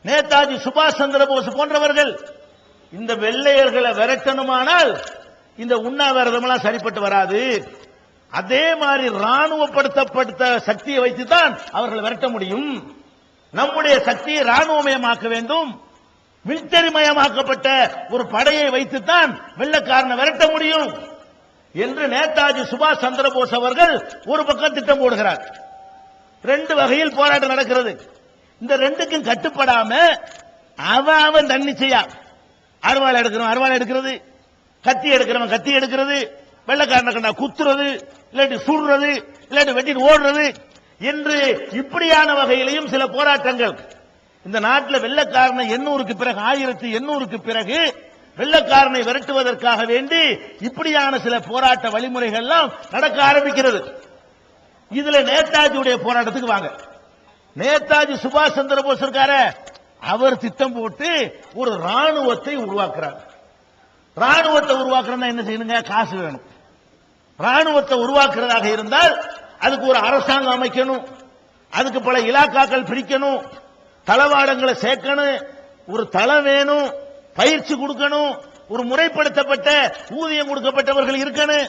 நேதாஜி சுபாஷ் சந்திர போஸ் போன்றவர்கள் இந்த வெள்ளையர்களை விரட்டணுமானால் இந்த உண்ணாவிரதம் எல்லாம் சரிப்பட்டு வராது. அதே மாதிரி ராணுவப்படுத்தப்பட்ட சக்தியை வைத்துதான் அவர்களை விரட்ட முடியும். நம்முடைய சக்தியை ராணுவமயமாக்க வேண்டும். மிலிட்டரி மயமாக்கப்பட்ட ஒரு படையை வைத்துத்தான் வெள்ளக்காரனை விரட்ட முடியும் என்று நேதாஜி சுபாஷ் சந்திர போஸ் அவர்கள் ஒரு பக்கம் திட்டம் போடுகிறார். ரெண்டு வகையில் போராட்டம் நடக்கிறது. இந்த ரெண்டுக்கும் கட்டுப்படாம அவன் தன்னிச்சையா அருவாள் எடுக்கிறவன் அருவாள் எடுக்கிறது, கத்தி எடுக்கிறவன் கத்தி எடுக்கிறது, வெள்ளக்காரனை கண்டா குத்துறது, இல்லாட்டி சுடுறது, இல்லாட்டி வெட்டிட்டு ஓடுறது என்று இப்படியான வகையிலையும் சில போராட்டங்கள் இந்த நாட்டில் வெள்ளக்காரனை 800க்கு பிறகு 1800க்கு பிறகு வெள்ளக்காரனை விரட்டுவதற்காக வேண்டி இப்படியான சில போராட்ட வழிமுறைகள் எல்லாம் நடக்க ஆரம்பிக்கிறது. இதுல நேதாஜியுடைய போராட்டத்துக்கு வாங்க. நேதாஜி சுபாஷ் சந்திர போஸ் இருக்காரு, அவர் திட்டம் போட்டு ஒரு ராணுவத்தை உருவாக்குறார். ராணுவத்தை உருவாக்குறதா என்ன செய்யணுங்க? காசு வேணும். ராணுவத்தை உருவாக்குறதாக இருந்தால் அதுக்கு ஒரு அரசாங்கம் அமைக்கணும், அதுக்கு பல இலாக்காக்கள் பிரிக்கணும், தளவாடங்களை சேர்க்கணும், ஒரு தளம் வேணும், பயிற்சி கொடுக்கணும், ஒரு முறைப்படுத்தப்பட்ட ஊதியம் கொடுக்கப்பட்டவர்கள் இருக்கணும்.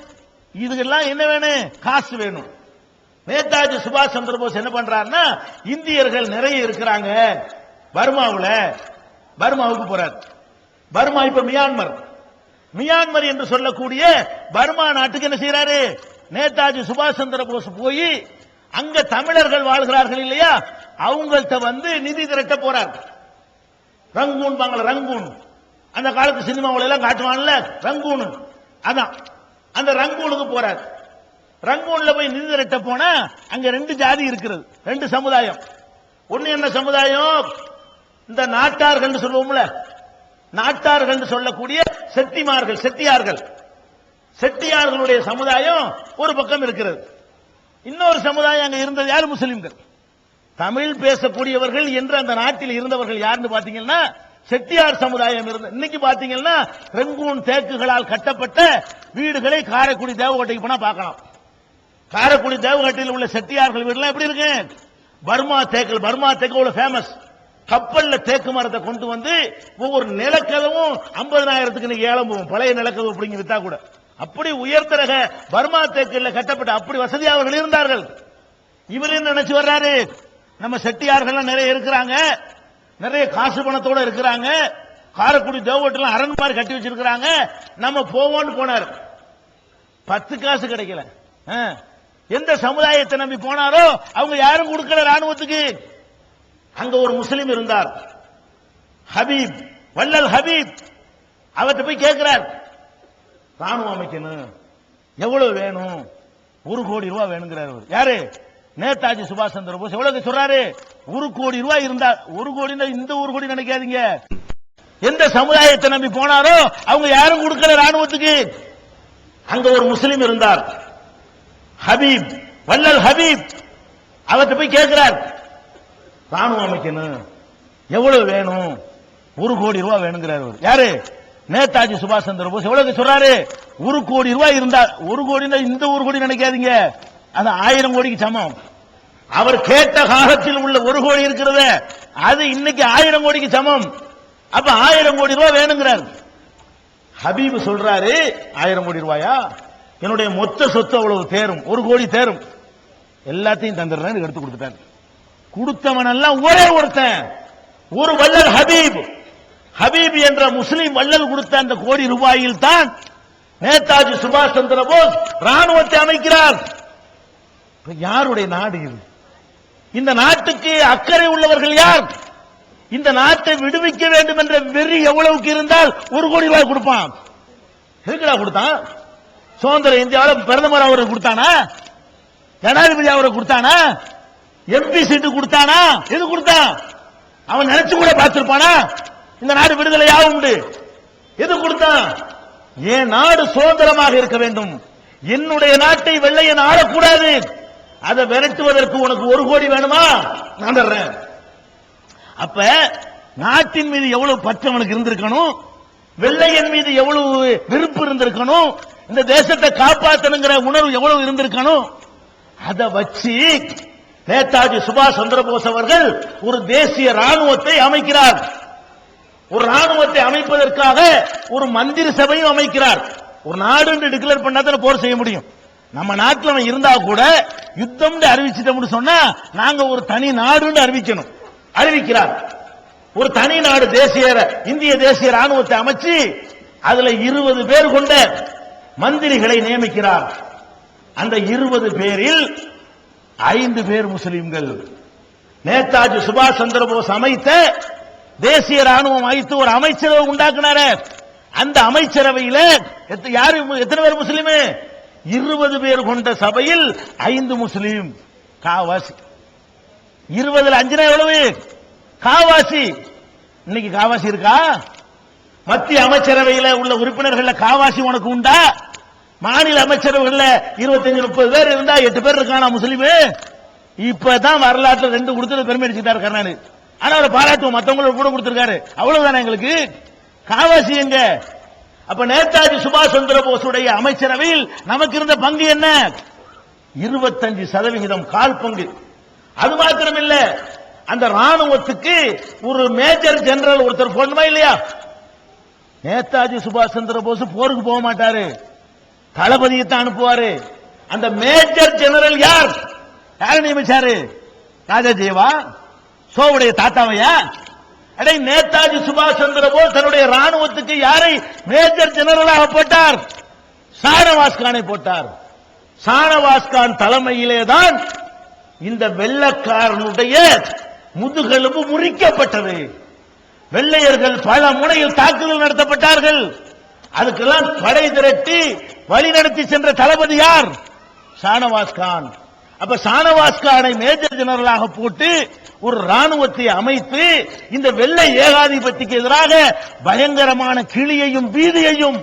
இதுக்கெல்லாம் என்ன வேணும்? காசு வேணும். நேதாஜி சுபாஷ் சந்திர போஸ் என்ன பண்றாருன்னா, இந்தியர்கள் நிறைய இருக்கிறாங்க பர்மாவுக்கு போறார். பர்மா இப்ப மியான்மர் என்று சொல்லக்கூடிய பர்மா நாட்டுக்கு என்ன செய்யறாரு? நேதாஜி சுபாஷ் சந்திர போஸ் போய் அங்க தமிழர்கள் வாழ்கிறார்கள் இல்லையா, அவங்கள்ட்ட வந்து நிதி திரட்ட போறார். ரங்கூன் ரங்கூன் அந்த காலத்து சினிமாவில் எல்லாம் காட்டுவான்ல ரங்கூன், அதான் அந்த ரங்கூனுக்கு போறார். ரங்கூன்ல போய் நிதி திரட்ட போனா அங்க ரெண்டு ஜாதி இருக்கிறது, ரெண்டு சமுதாயம். ஒன்னு என்ன சமுதாயம்? இந்த நாட்டார்கள் சொல்லுவோம்ல, நாட்டார்கள் சொல்லக்கூடிய செட்டியார்களுடைய சமுதாயம் ஒரு பக்கம் இருக்கிறது. இன்னொரு சமுதாயம் அங்க இருந்தது யார்? முஸ்லிம்கள். தமிழ் பேசக்கூடியவர்கள் என்று அந்த நாட்டில் இருந்தவர்கள் யாருன்னு பாத்தீங்கன்னா செட்டியார் சமுதாயம் இருந்த. இன்னைக்கு பாத்தீங்கன்னா ரங்கூன் தேக்குகளால் கட்டப்பட்ட வீடுகளை காரைக்குடி தேவகோட்டைக்கு போனா பார்க்கலாம். காரைக்குடி தேவகோட்டையில் உள்ள செட்டியார்கள் வீடுலாம் எப்படி இருக்கு? பர்மா தேக்கு ஃபேமஸ். கப்பல்ல தேக்கு மரத்தை கொண்டு வந்து ஒவ்வொரு நிலக்கதவும் 50,000க்கு ஏலம் போகும். பழைய நிலக்கதவு அப்படிங்க வித்தா கூட அப்படி உயர்தரக பர்மா தேக்கில் கட்டப்பட்ட அப்படி வசதி அவர்கள் இருந்தார்கள். இவர் என்ன நினைச்சு வர்றாரு, நம்ம செட்டியார்கள் நிறைய இருக்கிறாங்க, நிறைய காசு பணத்தோட இருக்கிறாங்க, காரைக்குடி தேவகோட்டெல்லாம் அரண் மாதிரி கட்டி வச்சிருக்கிறாங்க, நம்ம போவோம்னு போனார். 10 காசு கிடைக்கல. எந்த சமுதாயத்தை நம்பி போனாரோ அவங்க யாரும் கொடுக்கல ராணுவத்துக்கு. அங்க ஒரு முஸ்லிம் இருந்தார், ஹபீப், வல்லல் ஹபீப். அவர்கிட்ட போய் கேட்கிறார், ராணுவம் அமைக்கணும், எவ்வளவு வேணும்? 1 கோடி ரூபாய் வேணுங்கிறார். யாரு? நேதாஜி சுபாஷ் சந்திர போஸ். எவ்வளவு சொல்றாரு? 1 கோடி ரூபாய் இருந்தா. 1 கோடி இந்த 1 கோடி நினைக்காதீங்க. எந்த சமுதாயத்தை நம்பி போனாரோ அவங்க யாரும் கொடுக்கல ராணுவத்துக்கு. அங்க ஒரு முஸ்லிம் இருந்தார், ஹபீப், வல்லல் ஹபீப். அவர்கிட்ட போய் கேட்கிறார், ராணுவம் அமைக்கணும், எவ்வளவு வேணும்? 1 கோடி ரூபாய் வேணுங்கிறார். யாரு? நேதாஜி சுபாஷ் சந்திர போஸ். எவ்வளவு சொல்றாரு? 1 கோடி ரூபாய் இருந்தா. 1 கோடி இந்த 1 கோடி நினைக்காதீங்க, அது 1000 கோடிக்கு சமம். அவர் கேட்ட காலத்தில் உள்ள 1 கோடி இருக்கிறத அது இன்னைக்கு 1000 கோடிக்கு சமம். அப்ப 1000 கோடி ரூபாய் வேணுங்கிறார். ஹபீப் சொல்றாரு, 1000 கோடி ரூபாயா? என்னுடைய மொத்த சொத்து அவ்வளவு தேரும், 1 கோடி தேரும், எல்லாத்தையும் தந்துடுறேன் எடுத்து கொடுத்துட்டாரு. கொடுத்தவன் எல்லாம் ஒரே ஒருத்தன், ஒரு வல்லல் ஹபீப். ஹபீப் என்ற முஸ்லிம் வல்லல் கொடுத்த அந்த கோடி ரூபாயில் தான் நேதாஜி சுபாஷ் சந்திர போஸ் ராணுவத்தை அமைக்கிறார். யாருடைய நாடு இது? இந்த நாட்டுக்கு அக்கறை உள்ளவர்கள் யார்? இந்த நாட்டை விடுவிக்க வேண்டும் என்ற வெறி எவ்வளவுக்கு இருந்தால் 1 கோடி ரூபாய் கொடுப்பான். எதுக்குடா கொடுத்தான்? சுதந்திர இந்தியாவில் பிரதமர் அவருக்கு கொடுத்தானா? ஜனாதிபதி அவருக்கு கொடுத்தானா? எம்பி சீட்டு கொடுத்தானா? எது கொடுத்தான்? அவன் நினைச்சு கூட பார்த்திருப்பானா இந்த நாடு விடுதலையாக உண்டு? எது கொடுத்தான்? என் நாடு சுதந்திரமாக இருக்க வேண்டும், என்னுடைய நாட்டை வெள்ளையன் ஆளக்கூடாது, அதை விரட்டுவதற்கு உனக்கு 1 கோடி வேணுமா? நான் தர்றேன். அப்ப நாட்டின் மீது எவ்வளவு பற்று அவனுக்கு இருந்திருக்கணும், வெள்ளையன் மீது எவ்வளவு விருப்பு இருந்திருக்கணும், இந்த தேசத்தை காப்பாற்றணுங்கிற உணர்வு எவ்வளவு இருந்திருக்கணும். அதை வச்சு நேதாஜி சுபாஷ் சந்திர போஸ் அவர்கள் ஒரு தேசிய ராணுவத்தை அமைக்கிறார். ஒரு ராணுவத்தை அமைப்பதற்காக ஒரு மந்திரி சபையும் அமைக்கிறார். ஒரு நாடு டிக்ளேர் பண்ணாதான் போர் செய்ய முடியும். நம்ம நாட்டில் அவன் இருந்தா கூட யுத்தம் அறிவிச்சிட்டோம்னு சொன்னா நாங்க ஒரு தனி நாடு அறிவிக்கணும். அறிவிக்கிறார். ஒரு தனி நாடு தேசிய இந்திய தேசிய ராணுவத்தை அமைச்சு அதுல 20 பேர் கொண்ட மந்திரிகளை நியமிக்கிறார். அந்த 20 பேரில் 5 பேர் முஸ்லிம்கள். நேதாஜி சுபாஷ் சந்திர போஸ் அமைத்த தேசிய ராணுவம் அமைத்து ஒரு அமைச்சரவை உண்டாக்குனார. அந்த அமைச்சரவையில் யாரு எத்தனை பேர் முஸ்லிம்? 20 பேர் கொண்ட சபையில் 5 முஸ்லிம். காவாசி 20ல் 5 எவ்வளவு? காவாசி. இன்னைக்கு காவாசி இருக்கா? மத்திய அமைச்சரவையில் உள்ள உறுப்பினர்கள் காவாசி உனக்கு உண்டா? மாநில அமைச்சரவையில் 25-30 பேர் இருந்தா 8 பேர் இருக்கானா முஸ்லிம்? இப்பதான் வரலாற்று 2 கொடுத்து பெருமை அடிச்சுட்டாரு கருணாநிதி. ஆனா அவரை பாராட்டுவோம், மற்றவங்களுக்கு கூட கொடுத்திருக்காரு. அவ்வளவுதானே எங்களுக்கு காவாசி எங்க? அப்ப நேதாஜி சுபாஷ் சந்திர போஸுடைய அமைச்சரவையில் நமக்கு இருந்த பங்கு என்ன? 25%, கால் பங்கு. அது மாத்திரம் இல்ல, அந்த ராணுவத்துக்கு ஒரு மேஜர் ஜெனரல் ஒருத்தர் போடணுமா இல்லையா? நேதாஜி சுபாஷ் சந்திர போஸ் போருக்கு போக மாட்டாரு, தளபதியை தான் அனுப்புவாரு. அந்த மேஜர் ஜெனரல் யார்? யாரை நியமிச்சாரு? ராஜாஜியவா? சோவுடைய தாத்தாவையா? அடே, நேதாஜி சுபாஷ் சந்திர போஸ் தன்னுடைய ராணுவத்துக்கு யாரை மேஜர் ஜெனரலாக போட்டார்? ஷானவாஸ் கானை போட்டார். ஷானவாஸ் கான் தலைமையிலே தான் இந்த வெள்ளக்காரனுடைய முதுகெலும்பு முறிக்கப்பட்டது. வெள்ளையர்கள் பல முனையில் தாக்குதல் நடத்தப்பட்டார்கள். அதுக்கெல்லாம் படை திரட்டி வழிநடத்தி சென்ற தளபதி யார்? ஷானவாஸ் கான். அப்ப ஷானவாஸ் கானை மேஜர் ஜெனரலாக போட்டு ஒரு ராணுவத்தை அமைத்து இந்த வெள்ளை ஏகாதிபத்திக்கு எதிராக பயங்கரமான கிளியையும் பீதியையும்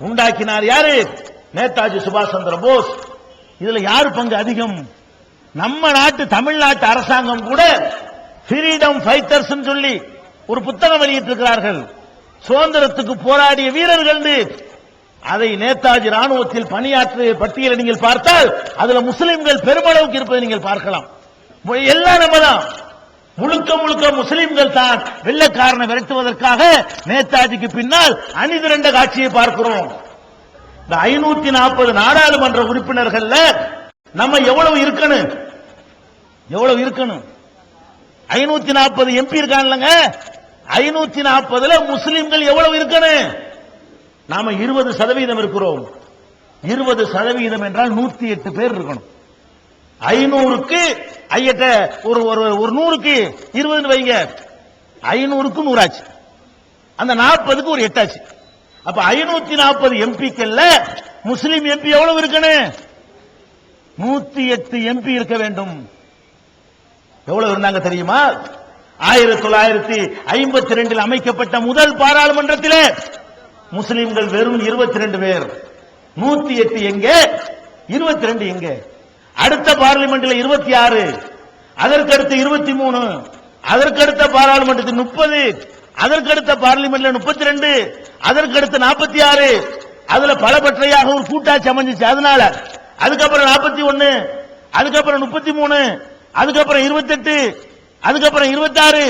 உண்டாக்கினார். யாரு? நேதாஜி சுபாஷ் சந்திர போஸ். இதுல யாரு பங்கு அதிகம்? நம்ம நாட்டு தமிழ்நாட்டு அரசாங்கம் கூட ஃப்ரீடம் ஃபைட்டர்ஸ் சொல்லி ஒரு புத்தகம் வெளியிட்டிருக்கிறார்கள். சுதந்திரத்துக்கு போராடிய வீரர்கள். அதை நேதாஜி ராணுவத்தில் பணியாற்றிய பட்டியலை நீங்கள் பார்த்தால் அதுல முஸ்லிம்கள் பெருமளவுக்கு இருப்பதை நீங்கள் பார்க்கலாம். எல்லாம் நம்ம தான், முழுக்க முழுக்க முஸ்லிம்கள் தான் வெள்ளைக்காரனை விரட்டுவதற்காக நேதாஜிக்கு பின்னால் அணிதிரண்ட காட்சியை பார்க்கிறோம். இந்த 540 நாடாளுமன்ற உறுப்பினர்கள்ல நம்ம எவ்வளவு இருக்கணும்? 540 எம்பி இருக்கான்லங்க, 540ல முஸ்லிம்கள் எவ்வளவு இருக்கணும்? நாம 20% இருக்கிறோம். 20% என்றால் 108 பேர் இருக்கணும். 500க்கு ஒரு 100க்கு 20 வைங்க, 500க்கு 100 ஆச்சு, அந்த 40க்கு ஒரு 8 ஆச்சு. அப்ப 540 எம்பிக்கள்ல முஸ்லிம் எம்பி எவ்வளவு இருக்கணும்? 108 எம்பி இருக்க வேண்டும். எவ்வளவு இருந்தாங்க தெரியுமா? 1952 அமைக்கப்பட்ட முதல் பாராளுமன்றத்தில் முஸ்லிம்கள் வெறும் 22 பேர். 108 எங்க, 22 எங்க? அடுத்த பார்லிமெண்ட்ல 26, அதற்கடுத்து 23, அதற்கடுத்த பாராளுமன்றத்தில் 30, அதற்கடுத்த பார்லிமெண்ட்ல 32, அதற்கடுத்து 46, அதுல பலபற்றையாக ஒரு கூட்டாட்சி அமைஞ்சிச்சு. அதனால அதுக்கப்புறம் 41, அதுக்கப்புறம் 33, அதுக்கப்புறம் 28, அதுக்கப்புறம் 26.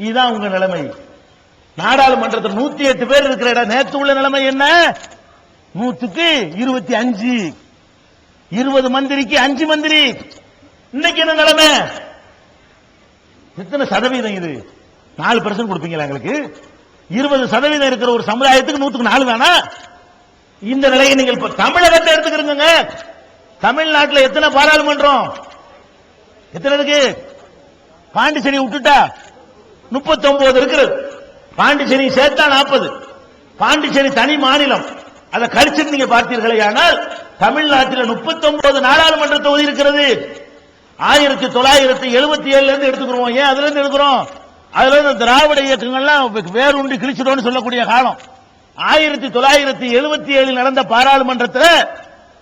இதுதான் உங்க நிலைமை. நாடாளுமன்றத்தில் 108 பேர் இருக்கிற இடம். நேற்று உள்ள நிலைமை என்ன? 100க்கு 25, 20 மந்திரிக்கு 5 மந்திரி. இன்னைக்கு என்ன நிலைமை? எத்தனை சதவீதம் இது? 4% கொடுப்பீங்களா எங்களுக்கு? 20% இருக்கிற ஒரு சமுதாயத்துக்கு 100க்கு 4 தானா? இந்த நிலையை நீங்கள் தமிழகத்தை எடுத்துக்கிறீங்க. தமிழ்நாட்டில் எத்தனை பாராளுமன்றம்? எத்தனை இருக்கு? பாண்டிச்சேரி விட்டுட்டா 39 இருக்கிறது. பாண்டிச்சேரி சேர்த்தா 40. பாண்டிச்சேரி தனி மாநிலம். அதை கழிச்சு நீங்க பார்த்தீர்களே, ஆனால் தமிழ்நாட்டில் 39 நாடாளுமன்ற தொகுதி இருக்கிறது. 1977 இருந்து எடுத்துக்கிறோம். ஏன் அதுல இருந்து எடுக்கிறோம்? அதுல இருந்து திராவிட இயக்கங்கள்லாம் வேரூன்றி கிழிச்சிடோன்னு சொல்லக்கூடிய காலம். 1977 நடந்த பாராளுமன்றத்தில்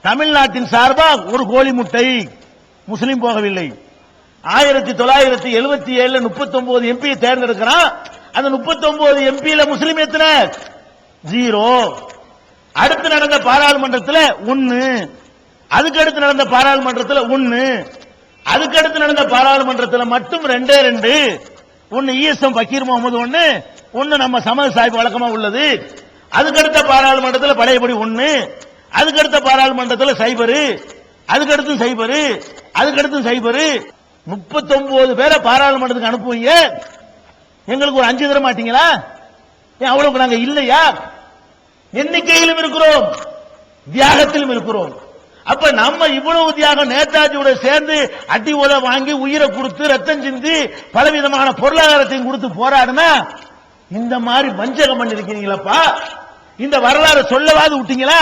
தமிழ்நாட்டின் சார்பா ஒரு கோழி முட்டை முஸ்லிம் போகவில்லை. 1977 39 எம்பி தேர்ந்தெடுக்கிறான். அந்த 39 எம்பியில முஸ்லிம் எத்தனை? 0. அடுத்து நடந்த பாராளுமன்றத்தில் 1, அதுக்கடுத்து நடந்த பாராளுமன்றத்தில் 1, அதுக்கடுத்து நடந்த பாராளுமன்றத்தில் மட்டும் 2. ஒன்னு இஎஸ்எம் பக்கீர் முகமது, ஒன்னு நம்ம சமது சாஹிப் வழக்கமா உள்ளது. அதுக்கடுத்த பாராளுமன்றத்தில் பழையபடி 1, அதுக்கடுத்த பாராளுமன்றத்தில் 0, அதுக்கடுத்து 0, அதுக்கடுத்து 0. 39 பேரை பாராளுமன்றத்துக்கு அனுப்புவீங்க. எங்களுக்கு ஒரு 5 தர மாட்டீங்களா? ஏன் அவ்வளவுக்கு நாங்க இல்லையா? எண்ணிக்கையிலும் இருக்கிறோம், தியாகத்திலும் இருக்கிறோம். அப்ப நம்ம இவ்வளவு தியாகம் நேதாஜியோட சேர்ந்து அடி உத வாங்கி உயிரை கொடுத்து ரத்தம் சிந்தி பலவிதமான பொருளாதாரத்தையும் கொடுத்து போராடுனா இந்த மாதிரி வஞ்சகம் பண்ணிருக்கீங்களப்பா. இந்த வரலாறு சொல்லவாது விட்டீங்களா?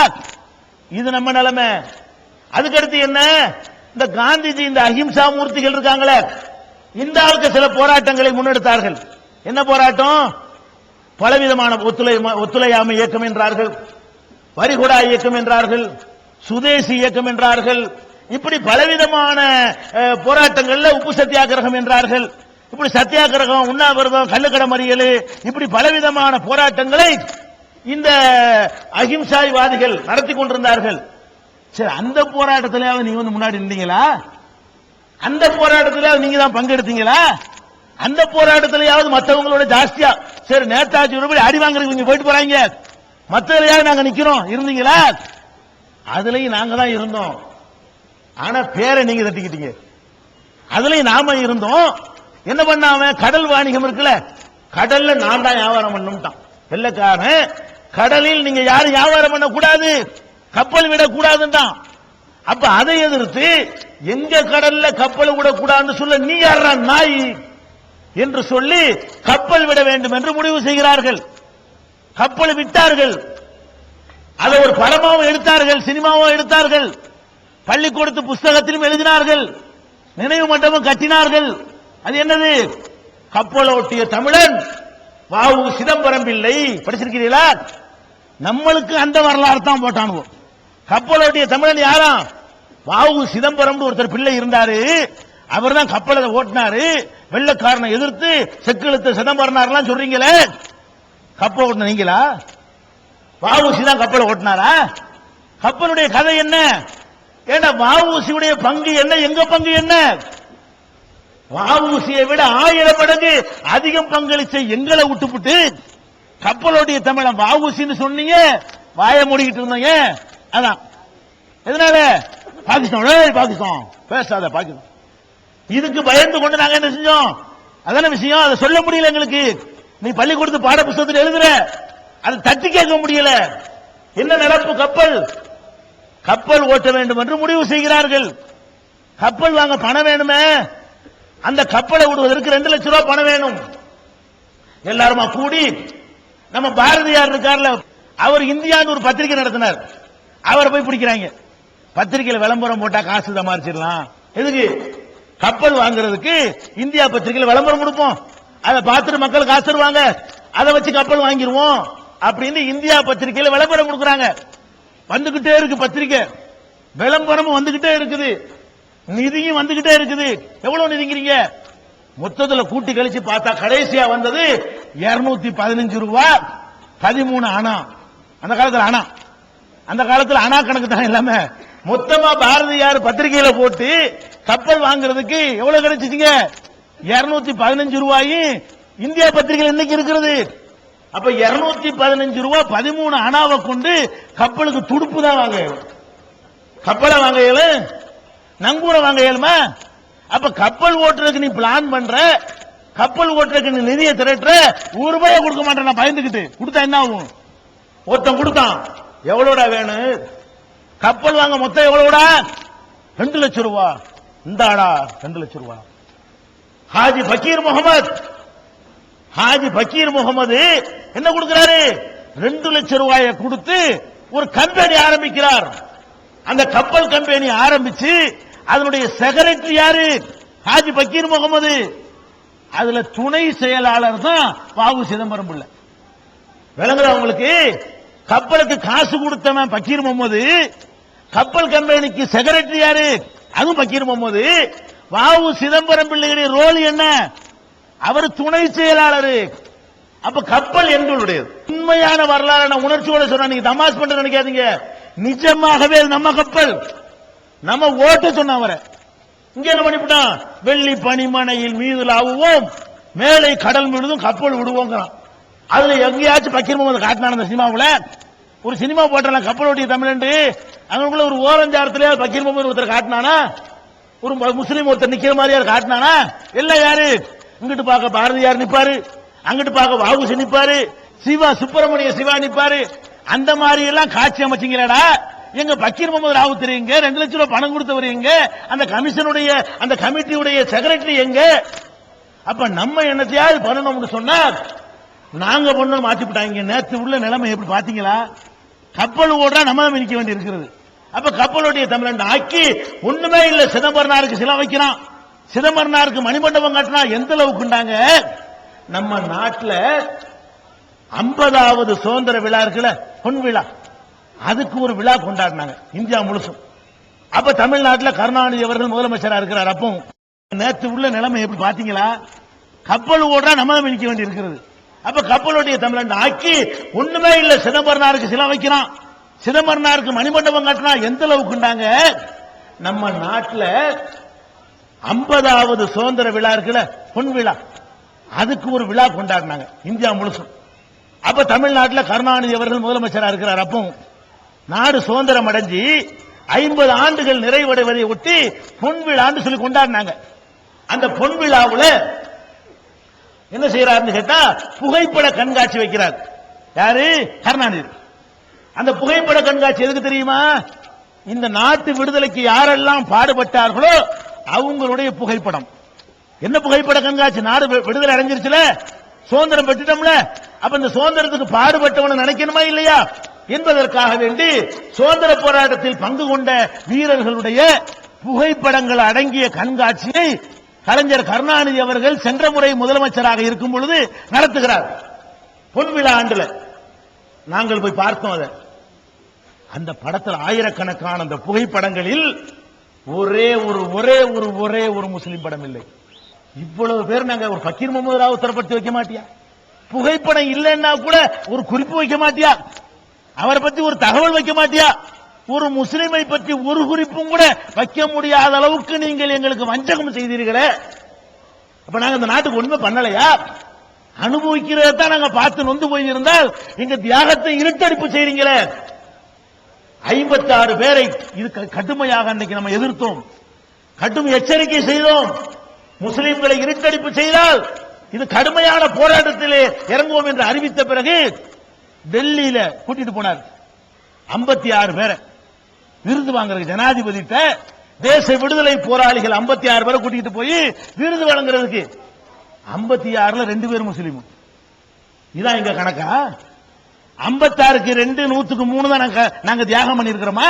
இது நம்ம நிலைமை. அதுக்கடுத்து என்ன? இந்த காந்திஜி இந்த அஹிம்சா மூர்த்திகள் இருக்காங்களே, இந்த ஆளுக்கு சில போராட்டங்களை முன்னெடுத்தார்கள். என்ன போராட்டம்? பலவிதமான ஒத்துழையாமை இயக்கம் என்றார்கள், வரிகுடா இயக்கம் என்றார்கள், சுதேசி இயக்கம் என்றார்கள். இப்படி பலவிதமான போராட்டங்கள்ல உப்பு சத்தியாகிரகம் என்றார்கள். இப்படி சத்தியாகிரகம், உண்ணாவிரதம், கள்ளுக்கடை மறியல், இப்படி பலவிதமான போராட்டங்களை இந்த அஹிம்சாய்வாதிகள் நடத்தி கொண்டிருந்தார்கள். சரி, அந்த போராட்டத்திலேயாவது நீங்க வந்து முன்னாடி இருந்தீங்களா? அந்த போராட்டத்திலேயாவது நீங்க தான் பங்கெடுத்தீங்களா? அந்த போராட்டத்திலேயாவது மற்றவங்களோட ஜாஸ்தியா சரி நேதாஜி அடி வாங்குறதுக்கு போயிட்டு போறாங்க, மற்றவரையாவது நாங்க நிக்கிறோம் இருந்தீங்களா? அதுலயும் நாங்க தான் இருந்தோம். ஆனா பேரை நீங்க தட்டிக்கிட்டீங்க. அதுலயும் நாம இருந்தோம். என்ன பண்ணாம கடல் வாணிகம் இருக்குல்ல, கடல்ல நான் தான் வியாபாரம் பண்ணணும்ட்டான் வெள்ளக்காரன். கடலில் நீங்க யாரும் வியாபாரம் பண்ண கூடாது, கப்பல் விடக்கூடாதுதான். அப்ப அதை எதிர்த்து எங்க கடல்ல கப்பல் விடக்கூடாதுன்னு சொல்ல நீ யாரா நாய் என்று சொல்லி கப்பல் விட வேண்டும் என்று முடிவு செய்கிறார்கள். கப்பல் விட்டார்கள். அதை ஒரு படமாவும் எடுத்தார்கள், சினிமாவும் எடுத்தார்கள், பள்ளிக்கூடத்து புஸ்தகத்திலும் எழுதினார்கள், நினைவு மண்டபம் கட்டினார்கள். அது என்னது? கப்பலோட்டிய தமிழன் வாவு சிதம்பரம் பிள்ளை. படிச்சிருக்கிறீங்களா? நம்மளுக்கு அந்த வரலாறு தான் போட்டானுவோ. கப்பலோட்டிய தமிழன் யாரா? வாவு சிதம்பரம் ஒருத்தர் பிள்ளை இருந்தாரு. அவர் தான் கப்பலை ஓட்டினாரு. வெள்ளக்காரனை எதிர்த்து செக்கெழுத்து சிதம்பரம் சொல்றீங்களே, கப்பல் ஓட்டின நீங்களா? வாவுசி தான் கப்பலை ஓட்டினாரா? கப்பலுடைய கதை என்ன? ஏன்னா வாவுசியுடைய பங்கு என்ன, எங்க பங்கு என்ன? வாவுசியை விட 1000 மடங்கு அதிகம் பங்களிச்ச எங்களை விட்டுப்புட்டு கப்பலோடைய தமிழன் வாவுசின்னு சொன்னீங்க, வாய மூடிக்கிட்டு இருந்தீங்க. அதான் எதனால பாகிஸ்தான் பேசாத பாகிஸ்தான். இதுக்கு பயந்து கொண்டு நாங்க என்ன செஞ்சோம்? அதான விஷயம். அதை சொல்ல முடியல எங்களுக்கு. நீ பள்ளிக்கூடத்து பாட புத்தகத்தில் எழுதுற, அதை தட்டி கேட்க முடியல. என்ன நடப்பு? கப்பல் ஓட்ட வேண்டும் என்று முடிவு செய்கிறார்கள். கப்பல் வாங்க பணம் வேணுமே. அந்த கப்பலை விடுவதற்கு 2 லட்சம் ரூபாய் பணம் வேணும். எல்லாருமா கூடி நம்ம பாரதியார் இருக்கார்ல, அவர் இந்தியான்னு ஒரு பத்திரிகை நடத்தினார். அவரை போய் பிடிக்கிறாங்க. பத்திரிகையில் விளம்பரம் போட்டா காசு சமாளிச்சிடலாம். எதுக்கு? கப்பல் வாங்குறதுக்கு இந்தியா பத்திரிகையில் விளம்பரம் கொடுப்போம், அதை பார்த்துட்டு மக்கள் காசு தருவாங்க, அதை வச்சு கப்பல் வாங்கிடுவோம் அப்படின்னு இந்தியா பத்திரிகையில் விளம்பரம் கொடுக்கறாங்க. வந்துகிட்டே இருக்கு பத்திரிகை, விளம்பரமும் வந்துகிட்டே இருக்குது, நிதியும் வந்துகிட்டே இருக்குது. எவ்வளவு நிதிங்கிறீங்க? மொத்தத்தில் கூட்டி கழிச்சு பார்த்தா கடைசியா வந்தது 215 ரூபாய் 13 அணா. அந்த காலத்தில் அணா கணக்கு தான் எல்லாமே. மொத்தமா பாரதியார் பத்திரிகையில போட்டு கப்பல் வாங்குறதுக்கு எவ்வளவு கிடைச்சிச்சுங்க? 215 ரூபாயும் இந்தியா பத்திரிகையில் இன்னைக்கு இருக்கிறது. அப்ப 215 ரூபாய் 13 அணாவை கொண்டு கப்பலுக்கு துடுப்பு தான் வாங்க இயலும். கப்பலை வாங்க இயலும், நங்கூரை வாங்க இயலுமா? அப்ப கப்பல் ஓட்டுறதுக்கு நீ பிளான் பண்ற, கப்பல் ஓட்டுறதுக்கு நீ நிதியை திரட்டுற, ₹1 கொடுக்க மாட்டேன் நான் பயந்துகிட்டு. கொடுத்தா என்ன ஆகும்? ஒருத்தன் கொடுத்தான், எவ்வளோடா வேணும்? கப்பல் வாங்க மொத்தம் எவ்வளவுடா? 2 லட்சம் ரூபாய். இந்தாடா 2 லட்சம் ரூபாய். ஹாஜி பக்கீர் முகமது என்ன கொடுக்கிறாரு? 2 லட்சம் ரூபாயை கொடுத்து ஒரு கம்பெனி ஆரம்பிக்கிறார். அந்த கப்பல் கம்பெனி ஆரம்பிச்சு அதனுடைய செக்ரட்டரி யாரு? ஹாஜி பக்கீர் முகமது. அதுல துணை செயலாளர் தான் வாவு சிதம்பரம் பிள்ளை. விளங்குற அவங்களுக்கு? கப்பலுக்கு காசு கொடுத்தவன் பக்கீர் முகமது, கப்பல் கம்பெனிக்கு செக்ரட்டரி யாரு? அதுவும் பக்கீர் முகமது. வாவு சிதம்பரம் பிள்ளைகளுடைய ரோல் என்ன? அவர் துணை செயலாளர். அப்ப கப்பல் எங்களுடையது. உண்மையான வரலாறு நான் உணர்ச்சியோட சொல்றேன், நீங்க தமாஷ் பண்ற நினைக்காதீங்க. நிஜமாகவே நம்ம கப்பல். நம்ம ஓட்ட சொன்ன அவரை இங்க என்ன பண்ணிவிட்டான்? வெள்ளி பனிமனையில் மீது லாவுவோம், மேலை கடல் மீதும் கப்பல் விடுவோங்கிறான். அதுல எங்கேயாச்சும் பக்கீர் முகமது காட்டினான? அந்த சினிமாவுல ஒரு சினிமா போட்டலாம் கப்பல் ஓட்டிய தமிழ், அங்குள்ள ஒரு ஓரஞ்சாரத்திலே பக்கீர் முகமது ஒருத்தர் காட்டினானா? ஒரு முஸ்லீம் ஒருத்தர் நிக்கிற மாதிரியா காட்டினானா? எல்லாம் யாரு? இங்கிட்டு பார்க்க பாரதியார் நிப்பாரு, அங்கிட்டு பார்க்க வாவுசி நிப்பாரு, சுப்பிரமணிய சிவா நிப்பாரு. அந்த மாதிரி எல்லாம் காட்சி அமைச்சிங்களா? எங்க பக்கீர் முகமது ராவு தெரியுங்க, 2 லட்சம் ரூபாய் பணம் கொடுத்தவர் எங்க? அந்த கமிஷனுடைய அந்த கமிட்டியுடைய செக்ரட்டரி எங்க? அப்ப நம்ம என்னத்தையாவது பண்ணணும்னு சொன்னா நாங்க பண்ணணும் மாற்றிவிட்டாங்க. நேற்று உள்ள நிலைமை எப்படி பாத்தீங்களா? கப்பல் ஓடுறா நம்ம தான் நிக்க வேண்டி இருக்கிறது. அப்ப கப்பலுடைய தமிழன் ஆக்கி ஒண்ணுமே இல்ல. சிதம்பரனாருக்கு சிலை வைக்கிறான், சிதம்பரனாருக்கு மணிமண்டபம் கட்டினா எந்த அளவுக்கு உண்டாங்க? நம்ம நாட்டில் 50வது சுதந்திர விழா இருக்குல்ல, பொன் விழா, அதுக்கு ஒரு விழா கொண்டாடினாங்க இந்தியா முழுசும். அப்ப தமிழ்நாட்டில் கருணாநிதி அவர்கள் முதலமைச்சரா இருக்கிறார். அப்போ நேற்று உள்ள நிலைமை எப்படி பாத்தீங்களா? கப்பல் ஓடுறா நம்ம தான் நிக்க வேண்டி இருக்கிறது. அப்ப கப்பலுடைய தமிழன் ஆக்கி ஒண்ணுமே இல்ல. சிதம்பரனாருக்கு சிலை வைக்கிறான், சிதம்பரனாருக்கு மணிமண்டபம் கட்டினா எந்த அளவுக்கு உண்டாங்க? நம்ம நாட்டில் 50வது சுதந்திர விழா இருக்குல்ல, பொன் விழா, அதுக்கு ஒரு விழா கொண்டாடினாங்க இந்தியா முழுசும். அப்ப தமிழ்நாட்டில் கருணாநிதி அவர்கள் முதலமைச்சரா இருக்கிறார். அப்போ நாடு சுதந்திரம் அடைஞ்சி 50 ஆண்டுகள் நிறைவடைவதை ஒட்டி பொன் விழான்னு சொல்லி கொண்டாடினாங்க. அந்த பொன் விழாவில் என்ன செய்யறாருன்னு கேட்டா புகைப்பட கண்காட்சி வைக்கிறார். யாரு? கருணாநிதி. அந்த புகைப்பட கண்காட்சி எதுக்கு தெரியுமா? இந்த நாட்டு விடுதலைக்கு யாரெல்லாம் பாடுபட்டார்களோ அவங்களுடைய புகைப்படம். என்ன புகைப்பட கண்காட்சி? நாடு விடுதலை அடைஞ்சிருச்சுல, சுதந்திரம் பெற்றுட்டோம்ல, அப்ப இந்த சுதந்திரத்துக்கு பாடுபட்டவன நினைக்கணுமா இல்லையா என்பதற்காக வேண்டி சுதந்திர போராட்டத்தில் பங்கு கொண்ட வீரர்களுடைய புகைப்படங்கள் அடங்கிய கண்காட்சியை கலைஞர் கருணாநிதி அவர்கள் சென்ற முறை முதலமைச்சராக இருக்கும் பொழுது நடத்துகிறார். பொன் விழா ஆண்டுல நாங்கள் போய் பார்த்தோம். அதை அந்த படத்தில் ஆயிரக்கணக்கான அந்த புகைப்படங்களில் ஒரே ஒரு முஸ்லிம் படம் இல்லை. இவ்வளவு பேர் நாங்க ஒரு பக்கீர் முகமது ராவ் தரப்படுத்தி வைக்க மாட்டியா? புகைப்படம் இல்லைன்னா கூட ஒரு குறிப்பு வைக்க மாட்டியா? அவரை பத்தி ஒரு தகவல் வைக்க மாட்டியா? ஒரு முஸ்லிமை பற்றி ஒரு குறிப்பும் கூட வைக்க முடியாத அளவுக்கு நீங்கள் எங்களுக்கு வஞ்சகம் செய்தீர்களே. அப்ப நாங்க இந்த நாட்டுக்கு ஒண்ணுமே பண்ணலையா? அனுபவிக்கிறதான் நாங்க பார்த்து நொந்து போயிருந்தால் எங்க தியாகத்தை இருட்டடிப்பு செய்றீங்களே. 56 பேரை இது கடுமையாக அன்னைக்கு நம்ம எதிர்த்தோம், கடும் எச்சரிக்கை செய்தோம். முஸ்லிம்களை இருட்டடிப்பு செய்தால் இது கடுமையான போராட்டத்திலே இறங்குவோம் என்று அறிவித்த பிறகு டெல்லியில கூட்டிட்டு போனார் 56 பேரை விருது வாங்குறதுக்கு. ஜனாதிபதி தேச விடுதலை போராளிகள் 56 பேரை கூட்டிட்டு போய் விருது வழங்குறதுக்கு. 56ல 2 பேர் முஸ்லீம். இதான் எங்க கணக்கா? 56க்கு 2, 100க்கு 3 தான் நாங்க தியாகம் பண்ணிருக்கிறோமா?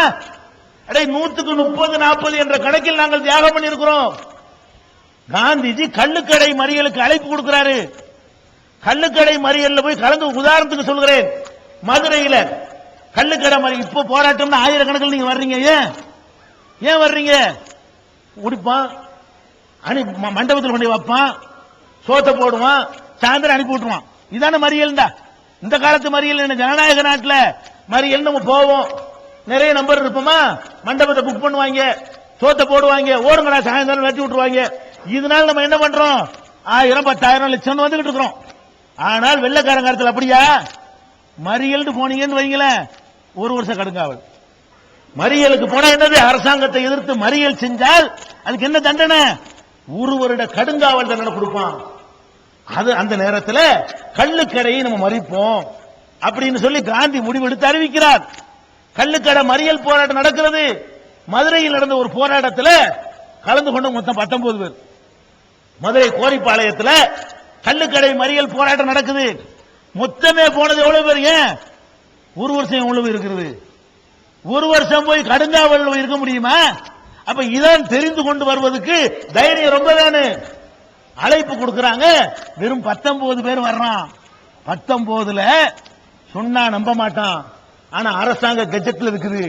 அடே 100க்கு 30, 40 என்ற கணக்கில் நாங்கள் தியாகம் பண்ணிருக்கிறோம். காந்திஜி கள்ளுக்கடை மறியலுக்கு அழைப்பு கொடுக்கிறாரு. கள்ளுக்கடை மறியல்ல போய் கலந்து, உதாரணத்துக்கு சொல்கிறேன், மதுரையில கள்ளுக்கடை மறியல் இப்ப போராட்டம்னு ஆயிரக்கணக்கில் நீங்க வர்றீங்க. ஏன் வர்றீங்க? குடிப்பான், மண்டபத்தில் கொண்டு வைப்பான், சோத்தை போடுவான், சாயந்தரம் அனுப்பி விட்டுருவான். இதான மறியல் தான். இந்த காலத்து மறியல் என்ன? ஜனநாயக நாட்டில் மறியல் நம்ம போவோம், நிறைய நம்பர் இருப்போமா, மண்டபத்தை புக் பண்ணுவாங்க, சோத்தை போடுவாங்க, ஓடுங்கடா சாயந்தரம் வெட்டி விட்டுருவாங்க. இதனால நம்ம என்ன பண்றோம்? 1000, 10,000, லட்சம் வந்துகிட்டு இருக்கிறோம். ஆனால் வெள்ளக்காரங்காலத்தில் அப்படியா? மறியல் போனீங்கன்னு வைங்களேன், 1 வருஷம் கடுங்காவல். மறியலுக்கு போனா என்னது? அரசாங்கத்தை எதிர்த்து மறியல் செஞ்சால் அதுக்கு என்ன தண்டனை? 1 வருட கடுங்காவல் தண்டனை கொடுப்பான். அது அந்த நேரத்தில் கள்ளுக்கடையை நம்ம மறிப்போம் அப்படின்னு சொல்லி காந்தி முடிவெடுத்து அறிவிக்கிறார். கள்ளுக்கடை மறியல் போராட்டம் நடக்கிறது. மதுரையில் நடந்த ஒரு போராட்டத்தில் கலந்து கொண்ட மொத்தம் 19 பேர். மதுரை கோரிப்பாளையத்தில் கள்ளுக்கடை மறியல் போராட்டம் நடக்குது. மொத்தமே போனது எவ்வளவு பேர்? ஏன் 1 வருஷம் எவ்வளவு இருக்கிறது? 1 வருஷம் போய் கடுங்காவல் இருக்க முடியுமா? அப்ப இதான் தெரிந்து கொண்டு வருவதற்கு தைரியம் ரொம்ப தானே. அழைப்பு கொடுக்கிறாங்க. வெறும் 19 பேர் வர்றான். 19ல சொன்னா நம்ப மாட்டான். ஆனா அரசாங்க கெஜெட்ல இருக்குது,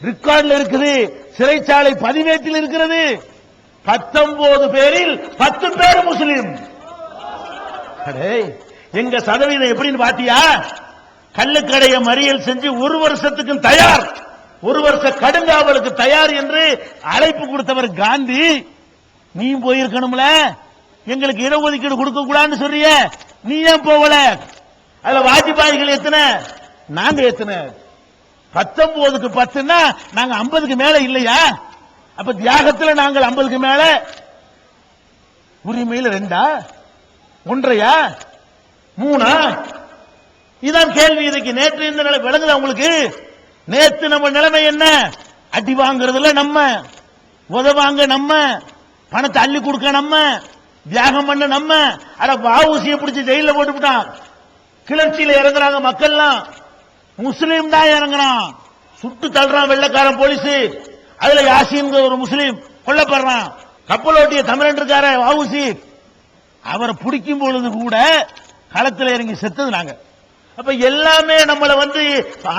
ரெக்கார்ட்ல இருக்குது, சிறைச்சாலை பதிவேட்டில் இருக்கிறது. 19 பேரில் 10 பேர் முஸ்லிம். எங்க சதவீதம் எப்படின்னு பாத்தியா? கள்ளுக்கடைய மறியல் செஞ்சு 1 வருஷத்துக்கு தயார், 1 வருஷ கடுங்காவலுக்கு தயார் என்று அழைப்பு கொடுத்தவர் காந்தி. நீ போயிருக்கணும்ல, எங்களுக்கு இடஒதுக்கீடு கொடுக்க கூடாதுன்னு சொல்றிய, நீ ஏன் போகல? அதுல வாஜ்பாய்கள் எத்தனை, நாங்க எத்தனை? 19க்கு 10ன்னா நாங்க 50க்கு மேல இல்லையா? அப்ப தியாகத்தில் நாங்கள் 50க்கு மேல, உரிமையில் 2, 1, 3. இதான் கேள்வி. இதுக்கு நேற்று இந்த நிலை விளங்குதா உங்களுக்கு? நேற்று நம்ம நிலைமை என்ன? அடி வாங்குறதுல நம்ம, உதவாங்க நம்ம, பணத்தை அள்ளி கொடுக்க நம்ம, தியாகம் பண்ண நம்ம. அட வாவுசியை பிடிச்சி ஜெயில போட்டுவிட்டான். கிளர்ச்சியில இறங்குறாங்க மக்கள்லாம். முஸ்லீம் தான் இறங்குறான், சுட்டு தள்ளுறான் வெள்ளக்காரன் போலீஸ். அதுல யாசின் ஒரு முஸ்லீம் கொல்லப்படுறான். கப்பலோட்டிய தமிழன் இருக்கார வாவுசி, அவரை பிடிக்கும் பொழுது கூட களத்தில் இறங்கி செத்தது நாங்க. அப்ப எல்லாமே நம்மளை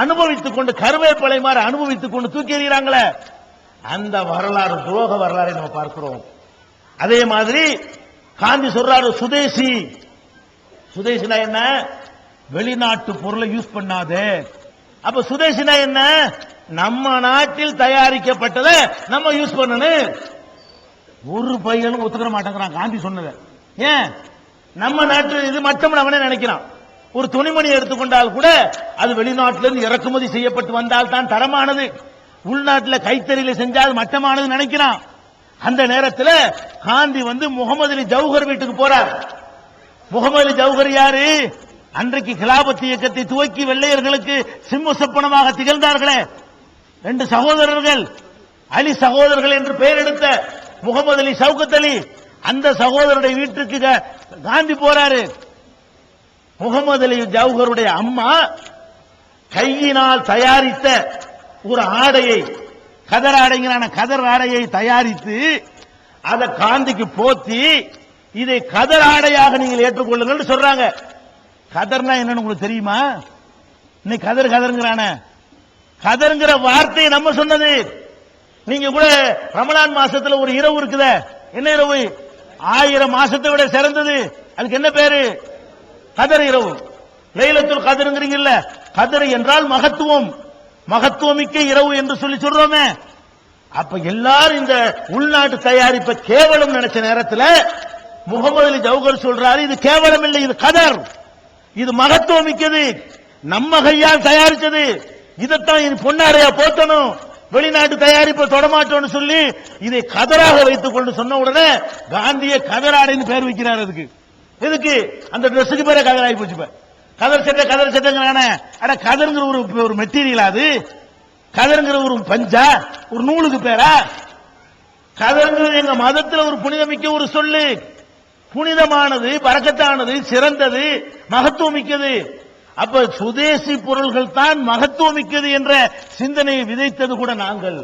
அனுபவித்துக் கொண்டு, கருவேப்பலை மாதிரி அனுபவித்துக் கொண்டு தூக்கி எறிகிறாங்களே, அந்த வரலாறு துரோக வரலாறை நம்ம பார்க்கிறோம். அதே மாதிரி காந்தி சொல்றாரு சுதேசி. சுதேசினா என்ன? வெளிநாட்டு பொருளை யூஸ் பண்ணாதே. அப்ப சுதேசினா என்ன? நம்ம நாட்டில் தயாரிக்கப்பட்டதை நம்ம யூஸ் பண்ணணும். ஒரு பையனும் ஒத்துக்கிற மாட்டேங்கிறான் காந்தி சொன்னதை. ஏன்? நம்ம நாட்டு இது மற்றவன் அவனே நினைக்கிறான். ஒரு துணிமணி எடுத்துக்கொண்டால் கூட அது வெளிநாட்டிலிருந்து இறக்குமதி செய்யப்பட்டு வந்தால் தான் தரமானது, உள்நாட்டில் கைத்தறியில செஞ்சால் மட்டமானது நினைக்கிறான். அந்த நேரத்தில் காந்தி முகமது அலி ஜவுஹர் வீட்டுக்கு போறார். முகமது அலி ஜவுஹர் யாரு? அன்றைக்கு கிலாபத் இயக்கத்தை துவக்கி வெள்ளையர்களுக்கு சிம்ம சொப்பனமாக திகழ்ந்தார்களே 2 சகோதரர்கள், அலி சகோதரர்கள் என்று பெயர் எடுத்த முகமது அலி, ஷவுகத் அலி, அந்த சகோதரருடைய வீட்டுக்கு காந்தி போறாரு. முகமது அலி ஜவுஹருடைய அம்மா கையினால் தயாரித்த ஒரு ஆடையை, கதர் ஆடைங்கிறான கதர் ஆடையை தயாரித்து அதை காந்திக்கு போத்தி, இதை கதர் ஆடையாக நீங்கள் ஏற்றுக்கொள்ளுங்கள் சொல்றாங்க. கதர்னா என்னன்னு உங்களுக்கு தெரியுமா? இன்னைக்கு கதர் கதருங்கிறான, கதருங்கிற வார்த்தையை நம்ம சொன்னது. நீங்க கூட ரமலான் மாசத்துல ஒரு இரவு இருக்குத, என்ன இரவு? 1000 மாசத்தை விட சிறந்தது. அதுக்கு என்ன பேரு? கதர் இரவு. லைலத்துல் கதருங்கிறீங்கல்ல, கதர் என்றால் மகத்துவம், மகத்துவமிக்க இரவு என்று சொல்லி சொல்றோமே. அப்ப எல்லாரும் இந்த உள்நாட்டு தயாரிப்பை கேவலம் நினைச்ச நேரத்தில் முகமது அலி ஜவுஹர் சொல்றாரு, இது கேவலம் இல்லை, இது கதர், இது மகத்துவமிக்கது, நம்ம கையால் தயாரிச்சது, இதைத்தான் பொன்னாரையா போத்தணும், வெளிநாட்டு தயாரிப்பை தொடமாட்டோம்னு சொல்லி இதை கதராக வைத்துக் கொண்டு சொன்ன உடனே காந்திய கதராடைன்னு பேர் வைக்கிறார். அதுக்கு எதுக்கு? அந்த ட்ரெஸ்ஸுக்கு பேரே கதராகி போச்சு. கதர் சட்டைங்கிறானே, அட கதருங்கிற ஒரு மெட்டீரியல், அது கதருங்கிற ஒரு பஞ்சா, ஒரு நூலுக்கு பேரா? கதருங்கிறது எங்க மதத்தில் ஒரு புனிதமிக்க ஒரு சொல்லு. புனிதமானது, பரக்கத்தானது, சிறந்தது, மகத்துவம் மிக்கது. அப்ப சுதேசி பொருள்கள் தான் மகத்துவம் மிக்கது என்ற சிந்தனையை விதைத்தது கூட நாங்கள்.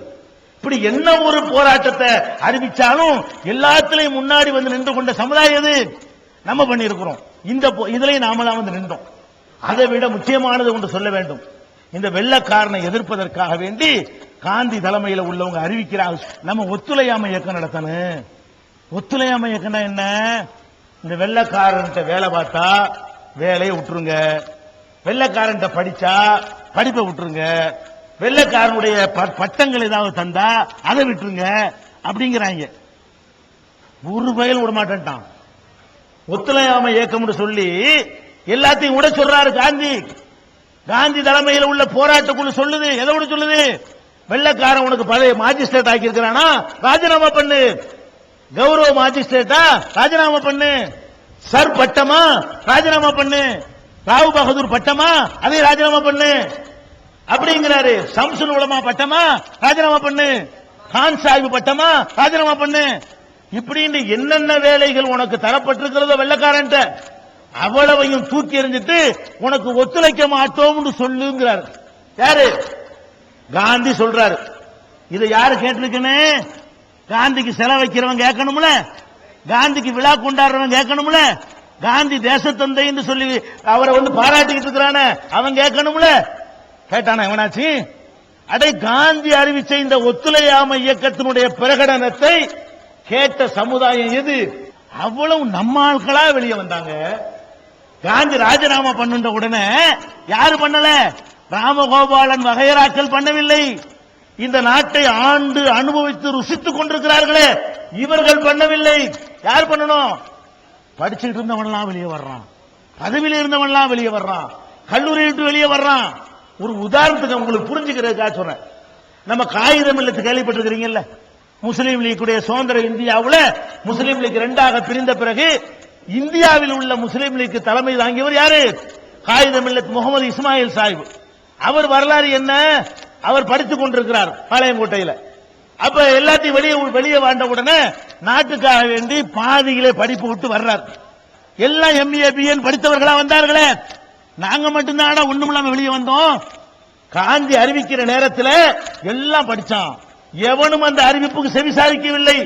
இப்படி என்ன ஒரு போராட்டத்தை அறிவிச்சாலும் எல்லாத்திலையும் முன்னாடி வந்து நின்று கொண்ட சமுதாயம் எது? நம்ம பண்ணியிருக்கிறோம். இந்த இதுலயும் நாமலாம் வந்து நின்றோம். அதை விட முக்கியமானது ஒன்று சொல்ல வேண்டும். இந்த வெள்ளக்காரனை எதிர்ப்பதற்காக வேண்டி காந்தி தலைமையில் உள்ளவங்க அறிவிக்கிறாங்க, நம்ம ஒத்துழையாமை இயக்கம் நடத்தணும். ஒத்துழையாமை இயக்கம்னா என்ன? இந்த வெள்ளக்காரன்ட்ட வேலை பார்த்தா வேலையை விட்டுருங்க, வெள்ளக்காரன்ட்ட படிச்சா படிப்பை விட்டுருங்க, வெள்ளக்காரனுடைய பட்டங்கள் ஏதாவது தந்தா அதை விட்டுருங்க அப்படிங்கிறாங்க. ஒரு பயல் விட மாட்டேன்ட்டான். ஒத்துழையாமை இயக்கம் சொல்லி எல்லாத்தையும் விட சொல்றாரு காந்தி. காந்தி தலைமையில் உள்ள போராட்டக்குழு சொல்லுது, எதை விட சொல்லுது? வெள்ளக்காரன் உனக்கு பழைய மாஜிஸ்ட்ரேட் ஆக்கி இருக்கிறானா, ராஜினாமா பண்ணு. கௌரவ மாஜிஸ்ட்ரேட்டா, ராஜினாமா பண்ணு. சர் பட்டமா, ராஜினாமா பண்ணு. ராவ் பகதூர் பட்டமா, அதை ராஜினாமா பண்ணு அப்படிங்கிறாரு. சம்சுல் உலமா பட்டமா, ராஜினாமா பண்ணு. கான் சாஹிப் பட்டமா, ராஜினாமா பண்ணு. இப்படின்னு என்னென்ன வேலைகள் உனக்கு தரப்பட்டிருக்கிறதோ வெள்ளக்காரன்ட்ட அவ்வளவையும் தூக்கி எறிஞ்சிட்டு உனக்கு ஒத்துழைக்க மாட்டோம்னு சொல்லுங்கிறார். யாரு? காந்தி சொல்றாரு. இதை யாரு கேட்டிருக்கனே? காந்திக்கு செலவு வைக்கிறவன் கேட்கணும்ல, காந்திக்கு விழா கொண்டாடுறவன் கேட்கணும்ல, காந்தி தேசத்தந்தை என்று சொல்லி அவரை வந்து பாராட்டிக்கிட்டு இருக்கிறான அவன் கேட்கணும்ல. கேட்டான எவனாச்சு? அடே, காந்தி அறிவிச்ச இந்த ஒத்துழையாமை இயக்கத்தினுடைய பிரகடனத்தை கேட்ட சமுதாயம் எது? அவ்வளவு நம்ம ஆட்களா வெளியே வந்தாங்க. காந்தி ராஜினாமா பண்ணுன்ற உடனே யாரு பண்ணல? ராமகோபாலன் வகையராக்கள் பண்ணவில்லை. இந்த நாட்டை ஆண்டு அனுபவித்து ருசித்துக் கொண்டிருக்கிறார்களே இவர்கள் பண்ணவில்லை. யார் பண்ணணும்? படிச்சுட்டு இருந்தவன்லாம் வெளியே வர்றான், பதவியில் இருந்தவன்லாம் வெளியே வர்றான், கல்லூரி விட்டு வெளியே வர்றான். ஒரு உதாரணத்துக்கு உங்களுக்கு புரிஞ்சுக்கிறதுக்காக சொல்றேன். நம்ம காகிதம் இல்லத்து கேள்விப்பட்டிருக்கிறீங்கல்ல? முஸ்லீம் லீக்குடைய சுதந்திர இந்தியாவில் முஸ்லீம் லீக் இரண்டாக பிரிந்த பிறகு இந்தியாவில் உள்ள முஸ்லீம் லீக் தலைமை தாங்கியவர் யாரு? காகிதம் இல்லத் முகமது இஸ்மாயில் சாஹிப். அவர் வரலாறு என்ன? அவர் படித்துக் கொண்டிருக்கிறார் பாளையங்கோட்டையில். அப்ப எல்லாத்தையும் வெளியே வாழ்ந்த உடனே நாட்டுக்காக வேண்டி பாதியிலே படிப்பு விட்டு வர்றார். எல்லாம் எம்ஏ பிஎன் படித்தவர்களா வந்தார்களே, நாங்க மட்டும்தான் ஒண்ணுமில்லாம வெளியே வந்தோம். காந்தி அறிவிக்கிற நேரத்தில் எல்லாம் படிச்சான். எவனும் அந்த அறிவிப்புக்கு செவிசாரிக்கவில்லை,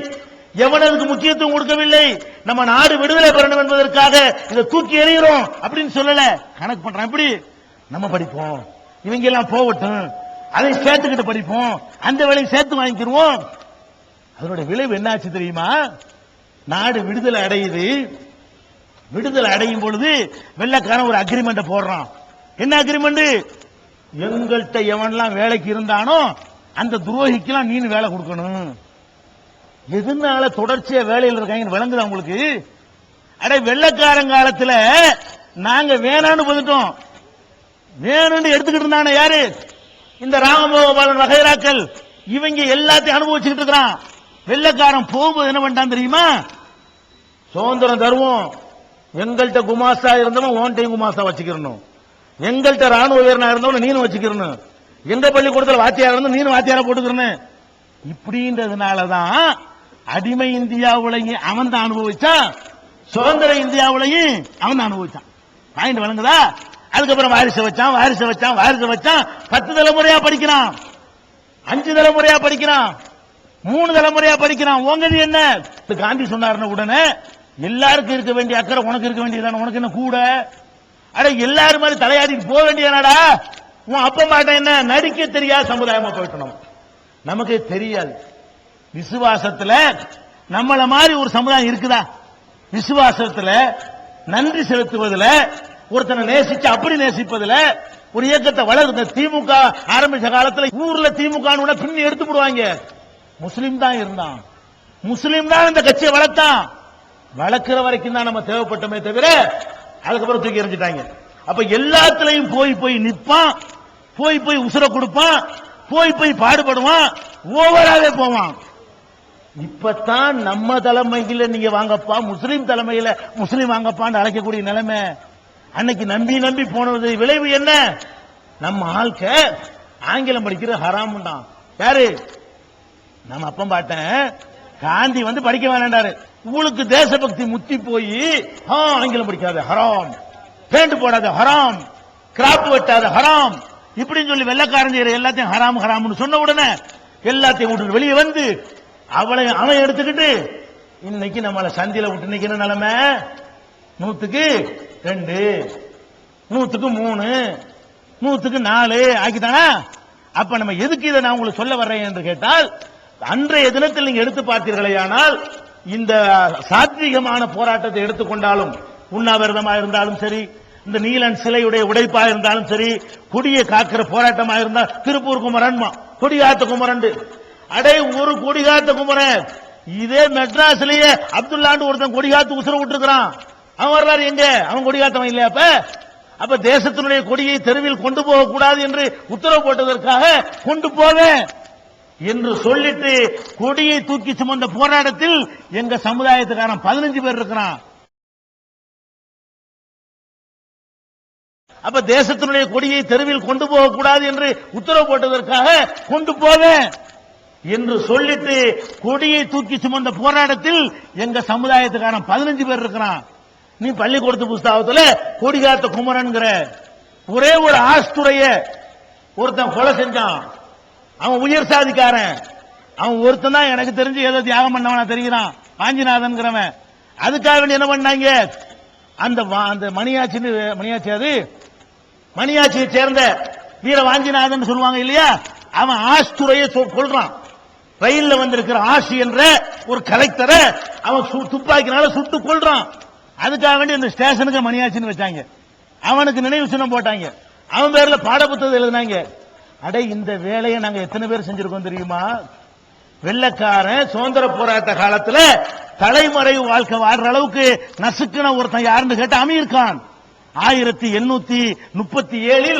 எவனுக்கு முக்கியத்துவம் கொடுக்கவில்லை. நம்ம நாடு விடுதலை பெறணும் என்பதற்காக இதை தூக்கி எறிகிறோம் அப்படின்னு சொல்லல. கணக்கு பண்றான். எப்படி நம்ம படிப்போம், இவங்க எல்லாம் போகட்டும், அதை சேர்த்துக்கிட்டு படிப்போம், அந்த வேலையை சேர்த்து வாங்கிக்கிறோம். அதனுடைய விளைவு என்னாச்சு தெரியுமா? நாடு விடுதலை அடையுது. விடுதலை அடையும் பொழுது வெள்ளக்காரன் ஒரு அக்ரிமெண்ட் போடுறான். என்ன அக்ரிமெண்ட்? எங்கள்கிட்ட எவன்லாம் வேலைக்கு இருந்தானோ அந்த துரோகிக்கெல்லாம் நீ வேலை கொடுக்கணும். எதனால தொடர்ச்சியா வேலையில் இருக்காங்க விளங்குதா உங்களுக்கு? அடே, வெள்ளக்காரங்காலத்தில் நாங்க வேணான்னு போதுட்டோம், வேணும்னு எடுத்துக்கிட்டு இருந்தானே யாரு? இந்த ராமகோபாலன் வகைராக்கள். இவங்க எல்லாத்தையும் அனுபவிச்சுக்கிட்டு இருக்கிறான். வெள்ளக்காரன் போகும்போது என்ன பண்ணிட்டான் தெரியுமா? சுதந்திரம் தருவோம், எங்கள்கிட்ட குமாஸ்தா இருந்தவன் ஓன்டையும் குமாஸ்தா வச்சுக்கிறணும், எங்கள்கிட்ட ராணுவ வீரனா இருந்தவன் நீனும் வச்சுக்கிறணும், எங்க பள்ளிக்கூடத்தில் வாத்தியார் இருந்தோம் நீனும் வாத்தியாரா போட்டுக்கிறேன். இப்படின்றதுனாலதான் அடிமை இந்தியாவுலையும் அவன் தான் அனுபவிச்சான், சுதந்திர இந்தியாவுலையும் அவன் தான் அனுபவிச்சான். பாயிண்ட் வழங்குதா? அதுக்கப்புறம் வாரிசு வச்சான், வாரிசு வச்சான், வாரிசு வச்சான். 10 தலைமுறையா படிக்கிறான், 5 தலைமுறையா படிக்கிறான், 3 தலைமுறையா படிக்கிறான். உங்கது என்ன? காந்தி சொன்னார் உடனே எல்லாருக்கும் இருக்க வேண்டிய அக்கறை உனக்கு இருக்க வேண்டியதான, உனக்கு என்ன கூட? அட, எல்லாரும் மாதிரி தலையாடிட்டு போக வேண்டியதானடா. உன் அப்ப மாட்டேன் என்ன? நடிக்க தெரியாத சமுதாயமா போயிட்டோம். நமக்கு தெரியாது. விசுவாசத்துல நம்மள மாதிரி ஒரு சமுதாயம் இருக்குதா? விசுவாசத்துல நன்றி செலுத்துவதில், ஒருத்தனை நேசிச்சு அப்படி நேசிப்பதில் ஒரு இயக்கத்தை வளர்ந்த திமுக ஆரம்பிச்ச காலத்தில் ஊர்ல திமுக பின்னி எடுத்து போடுவாங்க. முஸ்லீம் தான் இருந்தான், முஸ்லீம் தான் இந்த கட்சியை வளர்த்தான். வளர்க்கிற வரைக்கும் தான் நம்ம தேவைப்பட்டமே தவிர அதுக்கப்புறம் தூக்கி எறிஞ்சிட்டாங்க. அப்ப எல்லாத்திலையும் போய் போய் நிற்பான், போய் போய் உசுர கொடுப்பான், போய் போய் பாடுபடுவான், ஓவராவே போவான். இப்பதான் நம்ம தலைமையில நீங்க வாங்கப்பா, முஸ்லீம் தலைமையில முஸ்லீம் வாங்கப்பான்னு அழைக்கக்கூடிய நிலைமை. அன்னைக்கு நம்பி நம்பி போனது விளைவு என்ன? நம்ம ஆள்க ஆங்கிலம் படிக்கிற ஹராம் தான். யாரு? நம்ம அப்பம் பாட்டேன் காந்தி வந்து படிக்க வேண்டாரு. உங்களுக்கு தேசபக்தி முத்தி போய் ஆங்கிலம் படிக்காத ஹராம், பேண்ட் போடாத ஹராம், கிராப் வெட்டாத ஹராம், இப்படின்னு சொல்லி வெள்ளக்காரன் செய்யற எல்லாத்தையும் ஹராம் ஹராம்னு சொன்ன உடனே எல்லாத்தையும் விட்டு வெளியே வந்து அவன் எடுத்துக்கிட்டு இன்னைக்கு நம்மள சந்தில விட்டு நிக்கிற நிலைமை 100க்கு 2, 100க்கு 3, 100க்கு 4 ஆக்கிட்டானா? அப்ப நம்ம எதுக்கு இதை நான் உங்களுக்கு சொல்ல வர்றேன் என்று கேட்டால், அன்றைய தினத்தில் நீங்க எடுத்து பார்த்தீர்களே, ஆனால் இந்த சாத்வீகமான போராட்டத்தை எடுத்துக்கொண்டாலும், உண்ணாவிரதமா இருந்தாலும் சரி, இந்த நீலன் சிலையுடைய உடைப்பா இருந்தாலும் சரி, கொடியை காக்கிற போராட்டமா இருந்தா, திருப்பூர் குமரன் கொடிகாத்த குமரன், அடே ஒரு கொடிகாத்த குமரன், இதே மெட்ராஸ்லயே அப்துல்லாண்டு ஒருத்தன் கொடிகாத்து உசுர விட்டுருக்கான். அவன் வரலாறு எங்க? அவன் கொடிகாத்தவன் இல்லையா? அப்ப தேசத்தினுடைய கொடியை தெருவில் கொண்டு போக கூடாது என்று உத்தரவு போட்டதற்காக கொண்டு போவேன் என்று சொல்லிட்டு கொடியை தூக்கி சுமந்த போராட்டத்தில் எங்க சமுதாயத்துக்காரன் 15 பேர் இருக்கிறான். அப்ப தேசத்தினுடைய கொடியை தெருவில் கொண்டு போக கூடாது என்று உத்தரவு போட்டதற்காக கொண்டு போவேன் என்று சொல்லிட்டு கொடியை தூக்கி சுமந்த போராட்டத்தில் எங்க சமுதாயத்துக்காரன் 15 பேர் இருக்கிறான். நீ பள்ளிக்கூடத்து புஸ்தகத்துல கொடிகாத்த குமரன்கிற ஒரே ஒரு ஆஸ்துறைய ஒருத்தன் கொலை செஞ்சான். அவன் உயர் சாதிக்காரன். அவன் ஒருத்தன் தான் எனக்கு தெரிஞ்சு ஏதோ தியாகம் பண்ணவனா தெரிகிறான், வாஞ்சிநாதன்கிறவன். அதுக்காக என்ன பண்ணாங்க? அந்த மணியாச்சியை சேர்ந்த வீர வாஞ்சிநாதன் சொல்லுவாங்க இல்லையா, அவன் ஆஸ்துறைய கொள்றான். ரயில்ல வந்திருக்கிற ஆசி என்ற ஒரு கலெக்டரை அவன் துப்பாக்கினால சுட்டு கொள்றான். அதுக்காக வேண்டி இந்த ஸ்டேஷனுக்கு மணியாச்சின்னு வச்சாங்க. அவனுக்கு நினைவு சின்னம் போட்டாங்க. அவன் பேர்ல பாடப்புத்தகம் எழுதினாங்க. அடே, இந்த வேலையை நாங்க எத்தனை பேர் செஞ்சிருக்கோம் தெரியுமா? வெள்ளக்காரன் சுதந்திர போராட்ட காலத்துல தலைமறை வாழ்க்கை வாழ்ற அளவுக்கு நசுக்குன ஒருத்தன் யாருன்னு கேட்ட அமீர் கான் 1837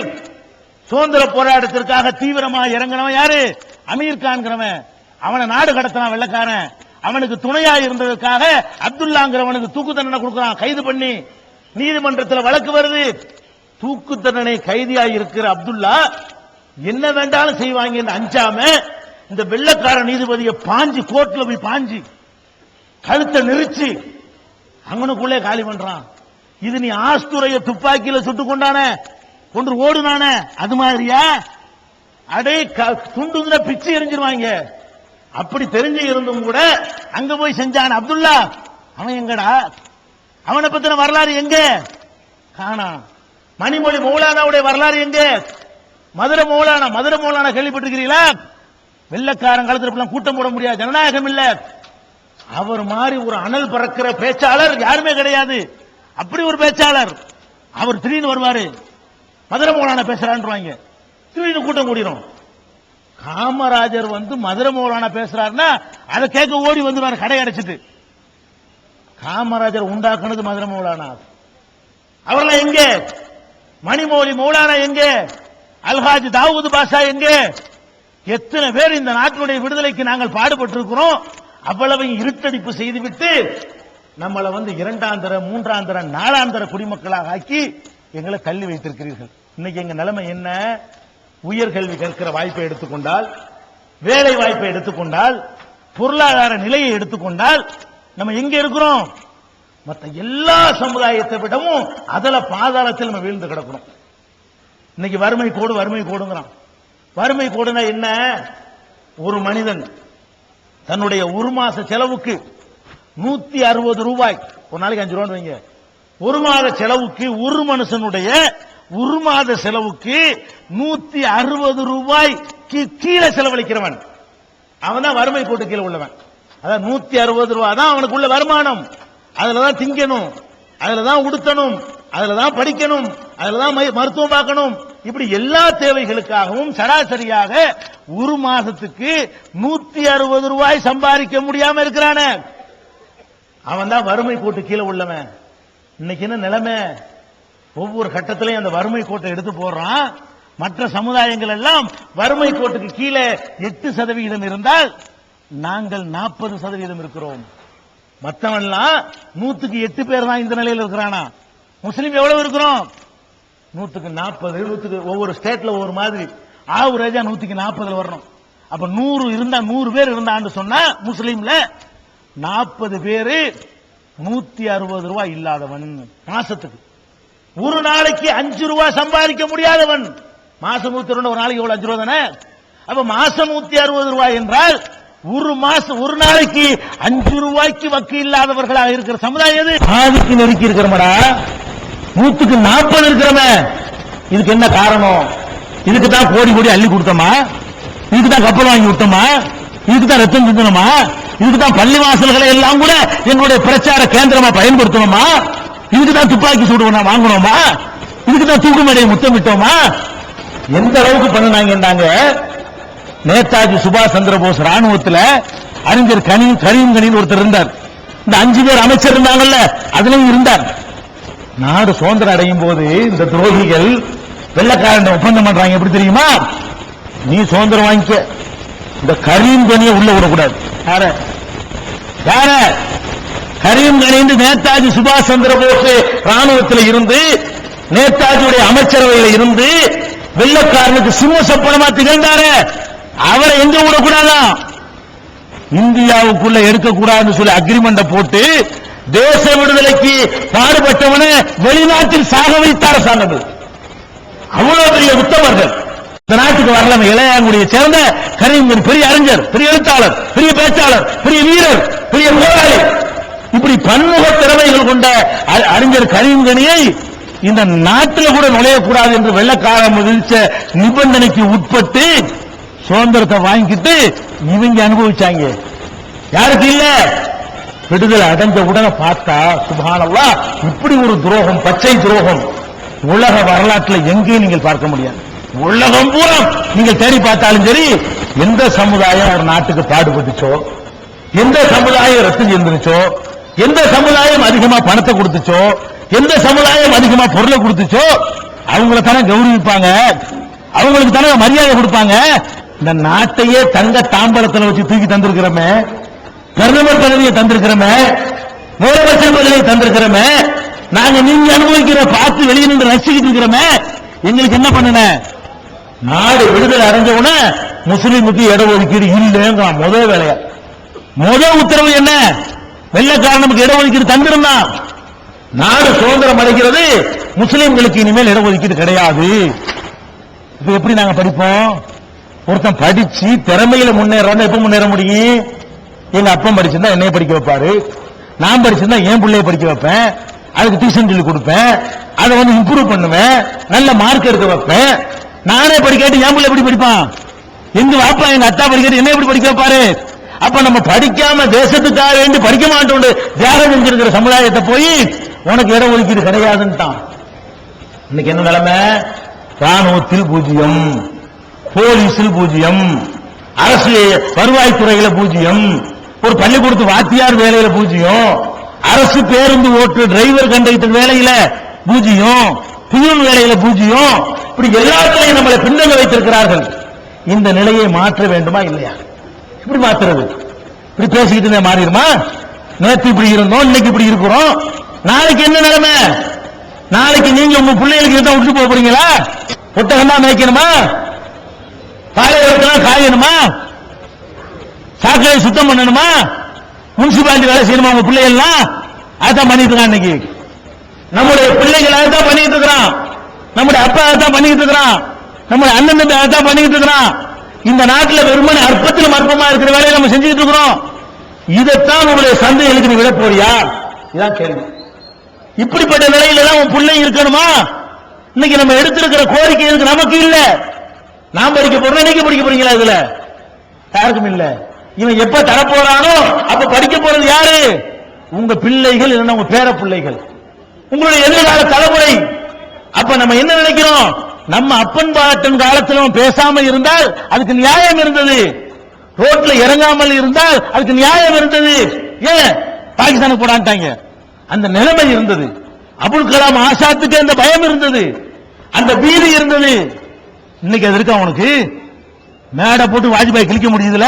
சுதந்திர போராட்டத்திற்காக தீவிரமா இறங்கினவன் யாரு? அமீர் கான்கிறவன். அவனை நாடு கடத்தினான் வெள்ளக்காரன். அவனுக்கு துணையா இருந்ததற்காக அப்துல்லாங்கிறவனுக்கு தூக்கு தண்டனை கொடுக்கிறான், கைது பண்ணி. நீதிமன்றத்தில் வழக்கு வருது. தூக்கு தண்டனை கைதியா இருக்கிற அப்துல்லா என்ன வேண்டாலும் செய்வாங்க என்று அஞ்சாம இந்த வெள்ளக்கார நீதிபதியை பாஞ்சு கோர்ட்ல போய் பாஞ்சு கழுத்தை நெரிச்சு அங்கனுக்குள்ளே காலி பண்றான். இது நீ ஆஸ்துறைய துப்பாக்கியில சுட்டு கொண்டானே, கொண்டு ஓடுனானே, அது மாதிரியா? அடே, துண்டுங்கிற பிச்சு எரிஞ்சிருவாங்க. அப்படி தெரிஞ்சு இருந்தும் கூட அங்க போய் செஞ்சான் அப்துல்லா. அவன் எங்கடா? அவனை பத்தின வரலாறு எங்க? காணா. மணிமொழி மௌலானாவுடைய வரலாறு எங்க? மதுரை மௌலானா கேள்விப்பட்டிருக்கிறீங்களா? வெள்ளக்காரன் காலத்துல கூட்டம் போட முடியாது, ஜனநாயகம் இல்ல. அவர் மாதிரி ஒரு அனல் பறக்கிற பேச்சாளர் யாருமே கிடையாது. அப்படி ஒரு பேச்சாளர். அவர் திடீர்னு வருவாரு, மதுரை மௌலானா பேசுறான்னு திடீர்னு கூட்டம் கூடிரும். காமராஜர் வந்து மதுரை மௌலானா பேசுறாருன்னா அதை கேட்க ஓடி வந்துருவாரு கடை அடைச்சிட்டு. காமராஜர் உண்டாக்குனது மதுரை மௌலானா. அவரெல்லாம் எங்க? மணிமொழி மௌலானா எங்க? அல்ஹாஜ் தாவூது பாஷா எங்க? எத்தனை பேர் இந்த நாட்டினுடைய விடுதலைக்கு நாங்கள் பாடுபட்டு இருக்கிறோம். அவ்வளவு இருட்டடிப்பு செய்துவிட்டு நம்மளை வந்து 2ஆம் தர 3ஆம் தர 4ஆம் தர குடிமக்களாக ஆக்கி எங்களை தள்ளி வைத்திருக்கிறீர்கள். இன்னைக்கு எங்க நிலைமை என்ன? உயர்கல்வி கற்கிற வாய்ப்பை எடுத்துக்கொண்டால், வேலை வாய்ப்பை எடுத்துக்கொண்டால், பொருளாதார நிலையை எடுத்துக்கொண்டால் நம்ம எங்க இருக்கிறோம்? மற்ற எல்லா சமுதாயத்தை விடவும் அதுல பாதாளத்தில் நம்ம வீழ்ந்து கிடக்கிறோம். இன்னைக்கு வறுமை கோடுங்கிறான். வறுமை கோடுனா என்ன? ஒரு மனிதன் தன்னுடைய ஒரு மாச செலவுக்கு 160 ரூபாய், ஒரு நாளைக்கு 5 ரூபாய் வைங்க, ஒரு மாத செலவுக்கு ஒரு மனுஷனுடைய ஒரு மாத செலவுக்கு 160 ரூபாய்க்கு கீழே செலவழிக்கிறவன் அவன் தான் வறுமை கோட்டு கீழே உள்ளவன். அதான் 160 ரூபாய் தான் அவனுக்கு உள்ள வருமானம். அதுலதான் திங்கணும், அதுலதான் உடுத்தணும், அதுலதான் படிக்கணும், அதுலதான் மருத்துவம் பார்க்கணும். இப்படி எல்லா தேவைகளுக்காகவும் சராசரியாக ஒரு மாசத்துக்கு 160 ரூபாய் சம்பாதிக்க முடியாம இருக்கிறான அவன் தான் வறுமை கோட்டு கீழே உள்ளவன். இன்னைக்கு என்ன நிலைமை? ஒவ்வொரு கட்டத்திலையும் அந்த வறுமை கோட்டை எடுத்து போடுறான். மற்ற சமுதாயங்கள் எல்லாம் வறுமை கோட்டுக்கு கீழே 8% இருந்தால் நாங்கள் 40% இருக்கிறோம். மற்றவன்லாம் 100க்கு 8 பேர் தான் இந்த நிலையில் இருக்கிறானா. முஸ்லீம் எவ்வளவு இருக்கிறோம்? 100க்கு 40. 100க்கு ஒவ்வொரு ஸ்டேட்ல ஒவ்வொரு மாதிரி ஆவரேஜா 100க்கு 40 வரணும். அப்ப 100 இருந்தா 100 பேர் இருந்தான்னு சொன்னா முஸ்லீம்ல 40 பேரு 160 ரூபாய் இல்லாதவன். மாசத்துக்கு ஒரு நாளைக்கு 5 ரூபாய் சம்பாதிக்க முடியாதவன். மாசம் 100 ஒரு நாளைக்கு எவ்வளவு? 5 ரூபாய் தானே. அப்ப மாசம் 160 ரூபாய் என்றால் ஒரு நாளைக்கு 5 ரூபாய்க்கு வக்கு இல்லாதவர்களாக இருக்கிற சமுதாயம் எது? ஆதிக்கு நெருக்கி இருக்கிறமடா. 100க்கு 40 இருக்கிறவ. இதுக்கு என்ன காரணம்? இதுக்கு தான் கோடி கோடி அள்ளி கொடுத்தோமா? இதுக்கு தான் கப்பல் வாங்கி விட்டோமா? இதுக்கு தான் ரத்தம் சிந்தனமா? இதுக்கு தான் பள்ளி வாசல்களை எல்லாம் கூட எங்களுடைய பிரச்சார கேந்திரமா பயன்படுத்தணுமா? இதுக்கு தான் துப்பாக்கி சூடு வாங்கணுமா? இதுக்கு தான் தூக்குமேடையை முத்தமிட்டோமா? எந்த அளவுக்கு பண்ணாங்க? நேதாஜி சுபாஷ் சந்திர போஸ் ராணுவத்தில் அறிஞர் கரீம் கனின்னு ஒருத்தர் இருந்தார். இந்த 5 பேர் அமைச்சர் இருந்தாங்கல்ல, அதுலயும் இருந்தார். நாடு சுதந்திரம் அடையும் போது இந்த துரோகிகள் வெள்ளக்காரன் ஒப்பந்தம் பண்றாங்க. எப்படி தெரியுமா? நீ சுதந்திரம் வாங்கிக்க, இந்த கரீம் கனியை உள்ள விடக்கூடாது. யார? கரீம் கனி நேதாஜி சுபாஷ் சந்திர போஸ் ராணுவத்தில் இருந்து, நேதாஜியுடைய அமைச்சரவையில் இருந்து வெள்ளக்காரனுக்கு சிம்ம சொப்பனமா திகழ்ந்தாரு. அவரை எங்க விடக்கூடாதா? இந்தியாவுக்குள்ள எடுக்கக்கூடாதுன்னு சொல்லி அக்ரிமெண்ட் போட்டு தேச விடுதலைக்கு பாடுபட்டவன வெளிநாட்டில் சாக வைத்தார் அரசாங்கம். அவ்வளவு பெரிய உத்தமர்கள் இந்த நாட்டுக்கு வரலாம். இளையாங்குடியை சேர்ந்த கரீம் பெரிய அறிஞர், பெரிய எழுத்தாளர், பெரிய பேச்சாளர், பெரிய வீரர், பெரிய போராளி. இப்படி பன்முக திறமைகள் கொண்ட அறிஞர் கரீம் கனியை இந்த நாட்டில் கூட நுழையக்கூடாது என்று வெள்ளக்காரன் விதிச்ச நிபந்தனைக்கு உட்பட்டு சுதந்திரத்தை வாங்கிட்டு இவங்க அனுபவிச்சாங்க. யாருக்கு இல்ல? விடுதலை அடைஞ்ச உடனே பார்த்தா சுப்ஹானல்லாஹ், இப்படி ஒரு துரோகம், பச்சை துரோகம் உலக வரலாற்றில் எங்கேயும் நீங்கள் பார்க்க முடியாது. உலகம் பூரா நீங்கள் தேடி பார்த்தாலும் சரி, எந்த சமுதாயம் ஒரு நாட்டுக்கு பாடுபட்டுச்சோ, எந்த சமுதாயம் ரத்தம் செஞ்சிருச்சோ, எந்த சமுதாயம் அதிகமா பணத்தை கொடுத்துச்சோ, எந்த சமுதாயம் அதிகமா பொருளை கொடுத்துச்சோ அவங்களை தானே கௌரவிப்பாங்க, அவங்களுக்கு தானே மரியாதை கொடுப்பாங்க. இந்த நாட்டையே தங்க தாம்பரத்தில் வச்சு தூக்கி தந்திருக்கிறோமே, பிரதமர் பதவியை தந்திருக்கிறோமே, முதலமைச்சர் பதவியை தந்திருக்கிறோமே, நாங்க நீங்க அனுபவிக்கிற பார்த்து வெளியே நின்று ரசிக்கிட்டு இருக்கிறோமே, எங்களுக்கு என்ன பண்ணன? நாடு விடுதலை அடைஞ்சவுடனே முஸ்லீமுக்கு இடஒதுக்கீடு இல்லைங்க முதல் வேலையா. முதல் உத்தரவு என்ன? வெள்ளக்காரன் நமக்கு இடஒதுக்கீடு தந்திருந்தான். நாடு சுதந்திரம் அடைகிறது, முஸ்லீம்களுக்கு இனிமேல் இடஒதுக்கீடு கிடையாது. இப்ப எப்படி நாங்க படிப்போம்? ஒருத்தன் படிச்சு திறமையில முன்னேறான்னு எப்ப முன்னேற முடியும்? எங்க அப்பன் படிச்சிருந்தா என்னைய படிக்க வைப்பாரு, நான் படிச்சிருந்தா என் பிள்ளைய படிக்க வைப்பேன், அதுக்கு டியூஷன் சொல்லி கொடுப்பேன், அதை இம்ப்ரூவ் பண்ணுவேன், நல்ல மார்க் எடுக்க வைப்பேன். நானே படிக்காட்டி என் பிள்ளை எப்படி படிப்பான்? எங்க வாப்பா எங்க அத்தா படிக்காட்டி என்ன எப்படி படிக்க வைப்பாரு? அப்ப நம்ம படிக்காம தேசத்துக்காக வேண்டி படிக்க மாட்டோம் தியாகம் செஞ்சிருக்கிற சமுதாயத்தை போய் உனக்கு இட ஒதுக்கீடு கிடையாதுன்ட்டான். இன்னைக்கு என்ன நிலைமை? ராணுவத்தில் 0, போலீஸில் 0, அரசு வருவாய்த்துறையில 0, ஒரு பள்ளிக்கூடத்து வாத்தியார் வேலையில 0, அரசு பேருந்து ஓட்டு டிரைவர் கண்டக்டர் வேலையில 0, பியூன் வேலையில 0. இப்படி எல்லாத்தையும் நம்மளை பின்னங்க வைத்திருக்கிறார்கள். இந்த நிலையை மாற்ற வேண்டுமா இல்லையா? இப்படி மாத்துறது? இப்படி பேசிக்கிட்டு மாறிடுமா? நேற்று இப்படி இருந்தோம், இன்னைக்கு இப்படி இருக்கிறோம், நாளைக்கு என்ன நிலைமை? நாளைக்கு நீங்க உங்க பிள்ளைகளுக்கு எதாவது விட்டு போக போறீங்களா? ஒட்டகமா மேய்க்கணுமா? பாலைவரத்தெல்லாம் காயணுமா? சாக்கடை சுத்தம் பண்ணணுமா? முனிசிபாலிட்டி வேலை செய்யணுமா? உங்க பிள்ளைகள்லாம் அதான் பண்ணிட்டு இருக்கான். இன்னைக்கு நம்முடைய பிள்ளைகள் அதான் பண்ணிட்டு இருக்கிறான், நம்முடைய அப்பா அதான் பண்ணிட்டு இருக்கிறான், நம்முடைய அண்ணன் தம்பி அதான் பண்ணிட்டு இருக்கிறான். இந்த நாட்டில் வெறுமனே அற்பத்தில் மற்பமா இருக்கிற வேலையை நம்ம செஞ்சுட்டு இருக்கிறோம். இதைத்தான் உங்களுடைய சந்தைகளுக்கு நீ விட போறியா? இதான் கேள்வி. இப்படிப்பட்ட நிலையில தான் உன் பிள்ளை இருக்கணுமா? இன்னைக்கு நம்ம எடுத்திருக்கிற கோரிக்கை இருக்கு, நமக்கு இல்ல. நாம் படிக்க போறோம், இன்னைக்கு படிக்க போறீங்களா? இதுல யாருக்கும் இல்ல. இவன் எப்ப தரப்போறானோ அப்ப படிக்க போறது யாரு? உங்க பிள்ளைகள், இல்லைன்னா உங்க பேர பிள்ளைகள், உங்களுடைய எதிர்கால தலைமுறை. அப்ப நம்ம என்ன நினைக்கிறோம்? நம்ம அப்பன் பாட்டன் காலத்தில் பேசாம இருந்தால் அதுக்கு நியாயம் இருந்தது, ரோட்ல இறங்காமல் இருந்தால் அதுக்கு நியாயம் இருந்தது. ஏன் பாகிஸ்தானுக்கு போடான்ட்டாங்க? அந்த நிலைமை இருந்தது. அபுல் கலாம் ஆசாத்துக்கு அந்த பயம் இருந்தது, அந்த பீதி இருந்தது. இன்னைக்கு அது இருக்கா உனக்கு? மேடை போட்டு வாஜ்பாய் கிழிக்க முடியுதுல?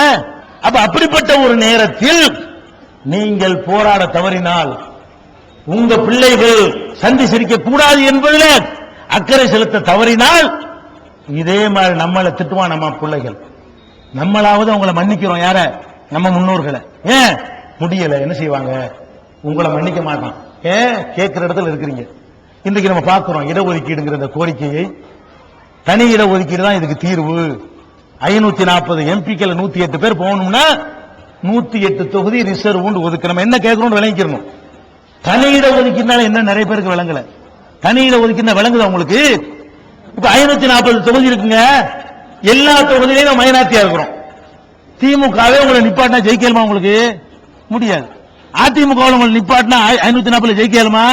அப்ப அப்படிப்பட்ட ஒரு நேரத்தில் நீங்கள் போராட தவறினால், உங்க பிள்ளைகள் சந்தி சிரிக்க கூடாது என்பதில் அக்கறை செலுத்த தவறினால், இதே மாதிரி நம்மளை திட்டுவான் நம்ம பிள்ளைகள். நம்மளாவது அவங்களை மன்னிக்கிறோம். யார? நம்ம முன்னோர்களை. ஏன் முடியல? என்ன செய்வாங்க? உங்களை மன்னிக்க மாட்டான். ஏன்? கேட்கிற இடத்துல இருக்கிறீங்க. இன்றைக்கு நம்ம பார்க்கிறோம் இடஒதுக்கீடுங்கிற இந்த கோரிக்கையை. தனி இடஒதுக்கீடு தான் இதுக்கு தீர்வு. 540 எம்பிக்கள் 108 பேர் போகணும்னா 108 தொகுதி ரிசர்வ் ஒதுக்கணும். என்ன கேட்கணும் விளங்கிக்கணும். தனி இடஒதுக்கீடுனால என்ன நிறைய பேருக்கு விளங்கல. தனி இடஒதுக்கீடு விளங்குது உங்களுக்கு? இப்ப 540 தொகுதி இருக்குங்க. எல்லா தொகுதியிலையும் நம்ம மைனாரிட்டியா இருக்கிறோம். திமுகவே உங்களை நிப்பாட்டினா ஜெயிக்கலுமா? உங்களுக்கு முடியாது. அதிமுக உங்களை நிப்பாட்டினா 540 ஜெயிக்கலுமா?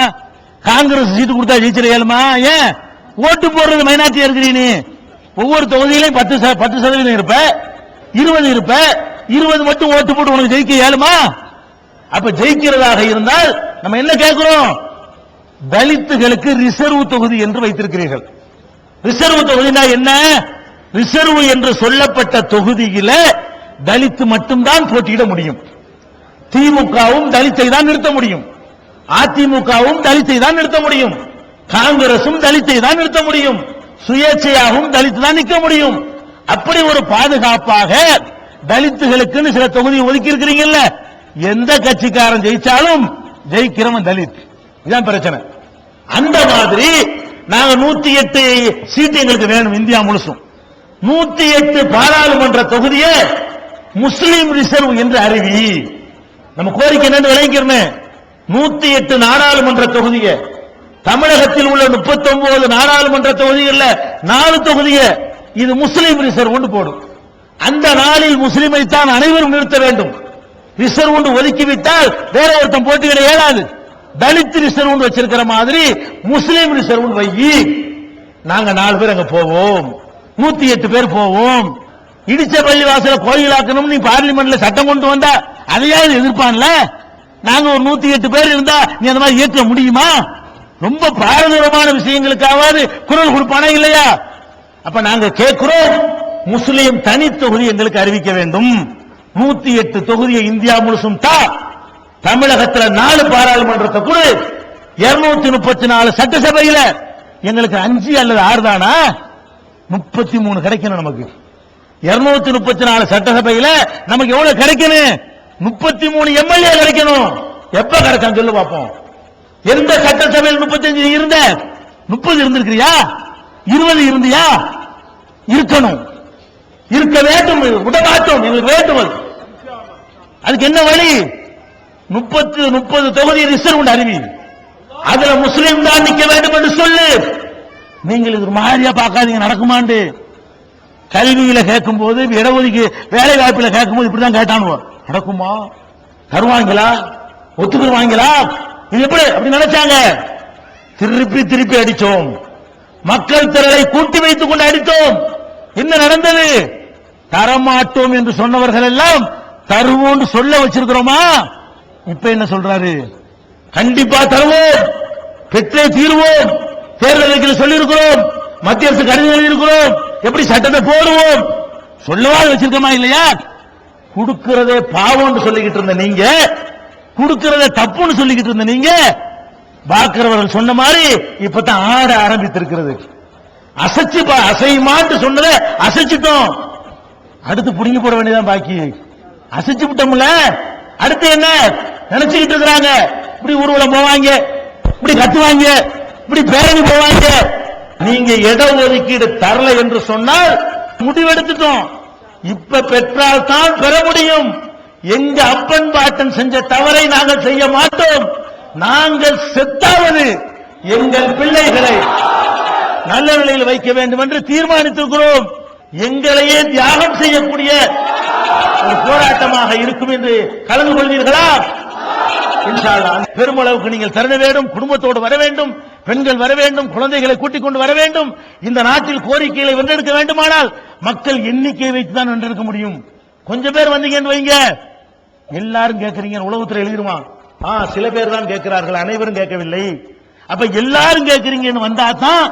காங்கிரஸ் சீட்டு கொடுத்தா ஜெயிச்சிடலுமா? ஏன்? ஓட்டு போடுறது மைனாரிட்டியா இருக்கிறீங்க. ஒவ்வொரு தொகுதியிலையும் 10% இருப்ப, 20 இருப்ப, 20 மட்டும் ஓட்டு போட்டு உனக்கு ஜெயிக்க இயலுமா? அப்ப ஜெயிக்கிறதாக இருந்தால் நம்ம என்ன கேட்கிறோம்? தலித்துகளுக்கு ரிசர்வ் தொகுதி என்று வைத்திருக்கிறீர்கள். ரிசர்வ் தொகுதினா என்ன? ரிசர்வ் என்று சொல்லப்பட்ட தொகுதியில தலித்து மட்டும்தான் போட்டியிட முடியும். திமுகவும் தலித்தை தான் நிறுத்த முடியும், அதிமுகவும் தலித்தை தான் நிறுத்த முடியும், காங்கிரசும் தலித்தை தான் நிறுத்த முடியும், சுயேட்சையாகவும் தலித்து தான் நிற்க முடியும். அப்படி ஒரு பாதுகாப்பாக தலித்துகளுக்கு சில தொகுதி ஒதுக்கி இருக்கிறீங்கல்ல, எந்த கட்சிக்காரன் ஜெயிச்சாலும் ஜெயிக்கிறவன் தலித். இதுதான் பிரச்சனை. அந்த மாதிரி நாங்க 108 சீட்டு எங்களுக்கு வேணும் இந்தியா முழுசும். 108 பாராளுமன்ற தொகுதியை முஸ்லீம் ரிசர்வ் என்று அறிவி. நம்ம கோரிக்கை என்னன்னு விளங்கிக்கிறேன். 108 நாடாளுமன்ற தொகுதியை தமிழகத்தில் உள்ள 39 நாடாளுமன்ற தொகுதிகள்ல 4 தொகுதியை இது முஸ்லீம் ரிசர்வ் போடும். அந்த நாளில் முஸ்லீமை தான் அனைவரும் நிறுத்த வேண்டும். ரிசர்வ் ஒதுக்கிவிட்டால் வேற ஒருத்தன் போட்டியிட இயலாது. தலித் ரிசர்வ் வச்சிருக்கிற மாதிரி முஸ்லீம் ரிசர்வ் வையி. நாங்க 4 பேர் அங்க போவோம், 108 பேர் போவோம். இடிச்ச பள்ளி வாசல கோயிலாக்கணும் நீ பார்லிமெண்ட்ல சட்டம் கொண்டு வந்தா அதையாவது எதிர்ப்பான்ல. நாங்க ஒரு 108 பேர் இருந்தா நீ அந்த மாதிரி ஏற்க முடியுமா? ரொம்ப பாரதூரமான விஷயங்களுக்காவது குரல் கொடுப்பானா இல்லையா? அப்ப நாங்க கேட்கிறோம், முஸ்லீம் தனி தொகுதி எங்களுக்கு அறிவிக்க வேண்டும். 108 தொகுதியை இந்தியா முழுசும் தமிழகத்தில் 4 பாராளுமன்றத்தை கூட 234 சட்டசபையில எங்களுக்கு 5 அல்லது 6 தானா? 33 கிடைக்கணும். நமக்கு 234 சட்டசபையில நமக்கு எவ்வளவு கிடைக்கணும்? 33 எம்எல்ஏ கிடைக்கணும். எப்ப கிடைக்கும் சொல்லு பார்ப்போம். எந்த சட்டசபையில் 35 இருந்த? 30 இருந்திருக்கிறியா? 20 இருந்தியா? இருக்கணும், இருக்க வேண்டும். விடமாட்டோம், எங்களுக்கு வேண்டும். அதுக்கு என்ன வழி? 30 தொகுதி ரிசர்வ் அறிவி. அதுல முஸ்லீம் தான் நிக்க வேண்டும் என்று சொல்லு. நீங்கள் இது மாதிரியா பார்க்காதீங்க, நடக்குமாண்டு. கல்வியில கேட்கும் போது, இடஒதுக்கீடு வேலை வாய்ப்புல கேட்கும் போது இப்படிதான் கேட்டானுவோ. நடக்குமா? தருவாங்களா? ஒத்துக்குருவாங்களா? இது எப்படி அப்படி நினைச்சாங்க? திருப்பி திருப்பி அடிச்சோம். மக்கள் திரளை கூட்டி வைத்துக் கொண்டு அடித்தோம். என்ன நடந்தது? தரமாட்டோம் என்று சொன்னவர்கள் எல்லாம் தருவோம் சொல்ல வச்சிருக்கிறோமா? இப்ப என்ன சொல்றாரு? கண்டிப்பா தருவோம், பெற்றே தீர்வோம், தேர்தல் சொல்லி இருக்கிறோம், மத்திய அரசு கடிதம் எழுதியிருக்கிறோம், எப்படி சட்டத்தை போடுவோம் சொல்லவா வச்சிருக்கோமா இல்லையா? கொடுக்கிறதே பாவம் சொல்லிக்கிட்டு இருந்த நீங்க, கொடுக்கிறதே தப்புன்னு சொல்லிக்கிட்டு இருந்த நீங்க, பார்க்கிறவர்கள் சொன்ன மாதிரி இப்பதான் ஆட ஆரம்பித்திருக்கிறது. அசைமாட்டு சொன்னதை அசைச்சிட்டோம். அடுத்து புடிங்கி போட வேண்டியதான் பாக்கி. அசைச்சு விட்டோம்ல, அடுத்து என்ன நினைச்சுக்கிட்டு இருக்கிறாங்க? இப்படி ஊர்வலம் போவாங்க, இப்படி கத்துவாங்க, இப்படி பேரணி போவாங்க. நீங்க இட ஒதுக்கீடு தரல என்று சொன்னால் முடிவெடுத்துட்டோம். இப்ப பெற்றால் தான் பெற முடியும். எங்க அப்பன் பாட்டன் செஞ்ச தவறை நாங்கள் செய்ய மாட்டோம். நாங்கள் செத்தாவது எங்கள் பிள்ளைகளை நல்ல நிலையில் வைக்க வேண்டும் என்று தீர்மானித்திருக்கிறோம். எங்களையே தியாகம் செய்யக்கூடிய ஒரு போராட்டமாக இருக்கும் என்று கலந்து கொள்வீர்களா? இன்ஷா அல்லாஹ். பெருமளவுக்கு நீங்கள் தர வேண்டும், குடும்பத்தோடு வர வேண்டும், பெண்கள் வர வேண்டும், குழந்தைகளை கூட்டிக் கொண்டு வர வேண்டும். இந்த நாட்டில் கோரிக்கைகளை வென்றெடுக்க வேண்டுமானால் மக்கள் எண்ணிக்கையை வைத்துதான் வென்றெடுக்க முடியும். கொஞ்சம் பேர் வந்தீங்கன்னு வைங்க, எல்லாரும் கேட்கறீங்க, உளவுத்துறை எழுதிருவான். சில பேர் தான் கேட்கிறார்கள், அனைவரும் கேட்கவில்லை. அப்ப எல்லாரும் கேட்கறீங்கன்னு வந்தா தான்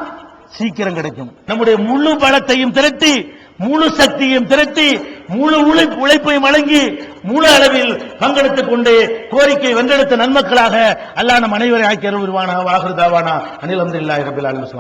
சீக்கிரம் கிடைக்கும். நம்முடைய முழு பலத்தையும் திரட்டி, முழு சக்தியையும் திரட்டி, முழு உழைப்பையும் வழங்கி, முழு அளவில் பங்கெடுத்துக் கொண்டு கோரிக்கை வென்றெடுத்த நன்மக்களாக அல்லாஹ் நம் அனைவரை ஆக்கி அருள்வானாக. வாஹிரு தாவானா அனில் ஹம்துலில்லாஹி ரப்பில் ஆலமீன்.